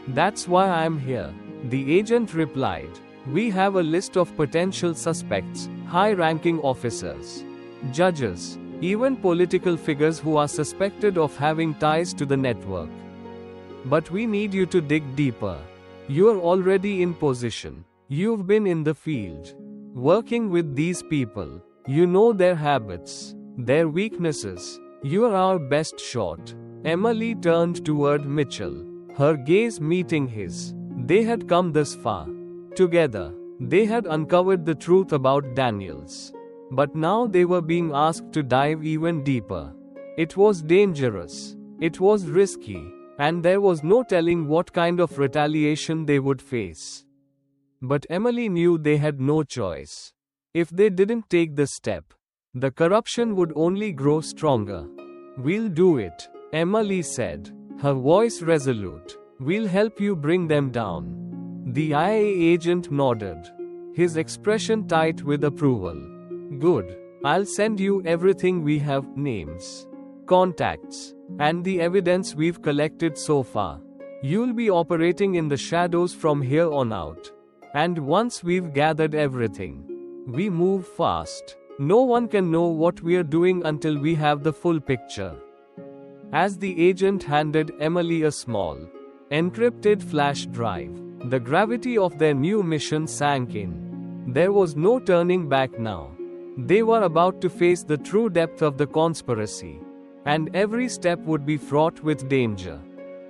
That's why I'm here, the agent replied. We have a list of potential suspects, high-ranking officers, judges, even political figures who are suspected of having ties to the network. But we need you to dig deeper. You're already in position. You've been in the field, working with these people. You know their habits, their weaknesses. You're our best shot. Emily turned toward Mitchell, her gaze meeting his. They had come this far. Together, they had uncovered the truth about Daniels. But now they were being asked to dive even deeper. It was dangerous. It was risky. And there was no telling what kind of retaliation they would face. But Emily knew they had no choice. If they didn't take this step, the corruption would only grow stronger. We'll do it, Emily said, her voice resolute. We'll help you bring them down. The IA agent nodded, his expression tight with approval. Good. I'll send you everything we have, names, contacts, and the evidence we've collected so far. You'll be operating in the shadows from here on out. And once we've gathered everything, we move fast. No one can know what we're doing until we have the full picture. As the agent handed Emily a small, encrypted flash drive, the gravity of their new mission sank in. There was no turning back now. They were about to face the true depth of the conspiracy. And every step would be fraught with danger.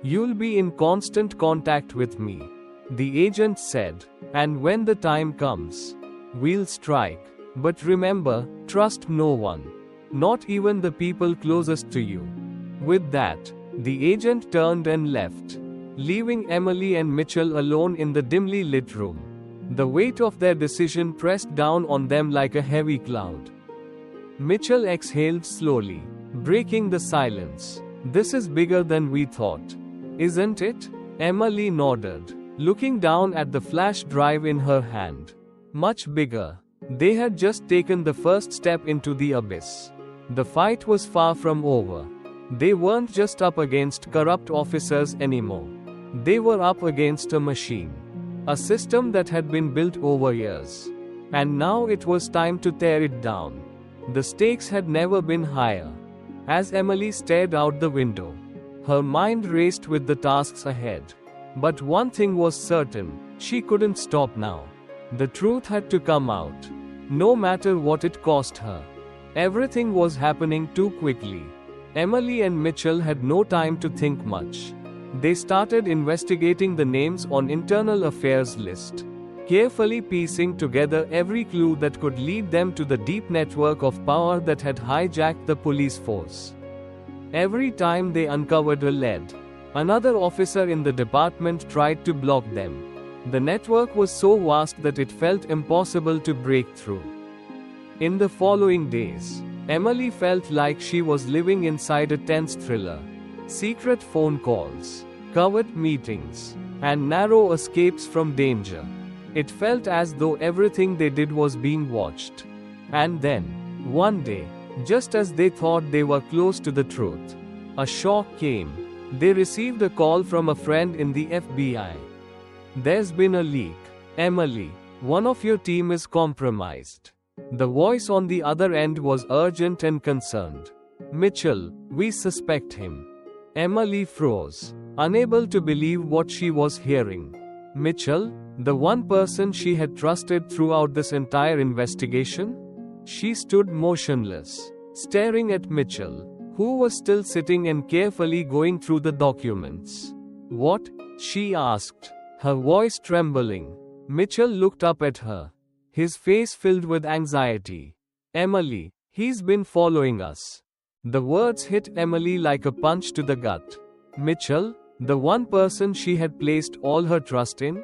You'll be in constant contact with me, the agent said. And when the time comes, we'll strike. But remember, trust no one. Not even the people closest to you. With that, the agent turned and left, leaving Emily and Mitchell alone in the dimly lit room. The weight of their decision pressed down on them like a heavy cloud. Mitchell exhaled slowly, breaking the silence. This is bigger than we thought, isn't it? Emily nodded, looking down at the flash drive in her hand. Much bigger. They had just taken the first step into the abyss. The fight was far from over. They weren't just up against corrupt officers anymore. They were up against a machine. A system that had been built over years. And now it was time to tear it down. The stakes had never been higher. As Emily stared out the window, her mind raced with the tasks ahead. But one thing was certain, she couldn't stop now. The truth had to come out, no matter what it cost her. Everything was happening too quickly. Emily and Mitchell had no time to think much. They started investigating the names on internal affairs list, carefully piecing together every clue that could lead them to the deep network of power that had hijacked the police force. Every time they uncovered a lead, another officer in the department tried to block them. The network was so vast that it felt impossible to break through. In the following days, Emily felt like she was living inside a tense thriller. Secret phone calls, covert meetings, and narrow escapes from danger. It felt as though everything they did was being watched. And then, one day, just as they thought they were close to the truth, A shock came. They received a call from a friend in the FBI. "There's been a leak. Emily, one of your team is compromised." The voice on the other end was urgent and concerned. "Mitchell, we suspect him." Emily froze, unable to believe what she was hearing. Mitchell, the one person she had trusted throughout this entire investigation? She stood motionless, staring at Mitchell, who was still sitting and carefully going through the documents. "What?" she asked, her voice trembling. Mitchell looked up at her, his face filled with anxiety. "Emily, he's been following us." The words hit Emily like a punch to the gut. Mitchell, the one person she had placed all her trust in?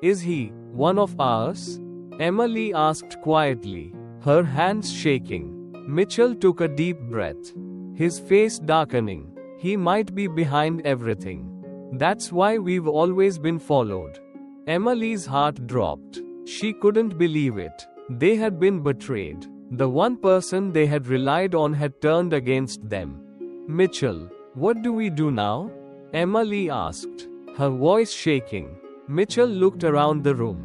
"Is he one of ours?" Emily asked quietly, her hands shaking. Mitchell took a deep breath, his face darkening. "He might be behind everything. That's why we've always been followed." Emily's heart dropped. She couldn't believe it. They had been betrayed. The one person they had relied on had turned against them. "Mitchell, what do we do now?" Emily asked, her voice shaking. Mitchell looked around the room,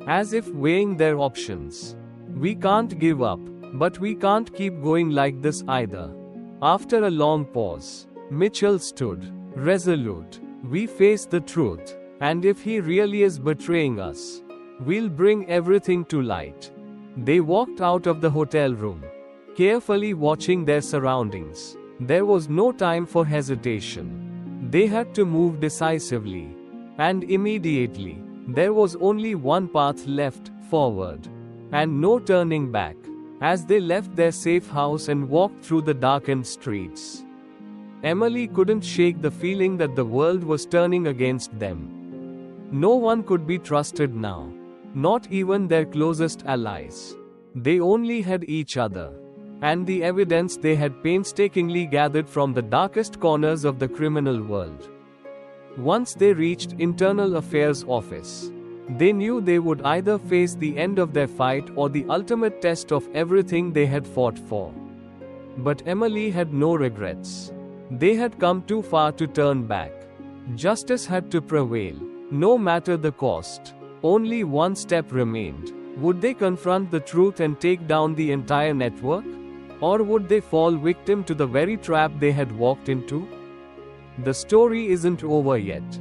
as if weighing their options. "We can't give up, but we can't keep going like this either." After a long pause, Mitchell stood, resolute. "We face the truth, and if he really is betraying us, we'll bring everything to light." They walked out of the hotel room, carefully watching their surroundings. There was no time for hesitation. They had to move decisively. And immediately, there was only one path left, forward. And no turning back. As they left their safe house and walked through the darkened streets, Emily couldn't shake the feeling that the world was turning against them. No one could be trusted now. Not even their closest allies. They only had each other. And the evidence they had painstakingly gathered from the darkest corners of the criminal world. Once they reached Internal Affairs Office, they knew they would either face the end of their fight or the ultimate test of everything they had fought for. But Emily had no regrets. They had come too far to turn back. Justice had to prevail, no matter the cost. Only one step remained. Would they confront the truth and take down the entire network? Or would they fall victim to the very trap they had walked into? The story isn't over yet.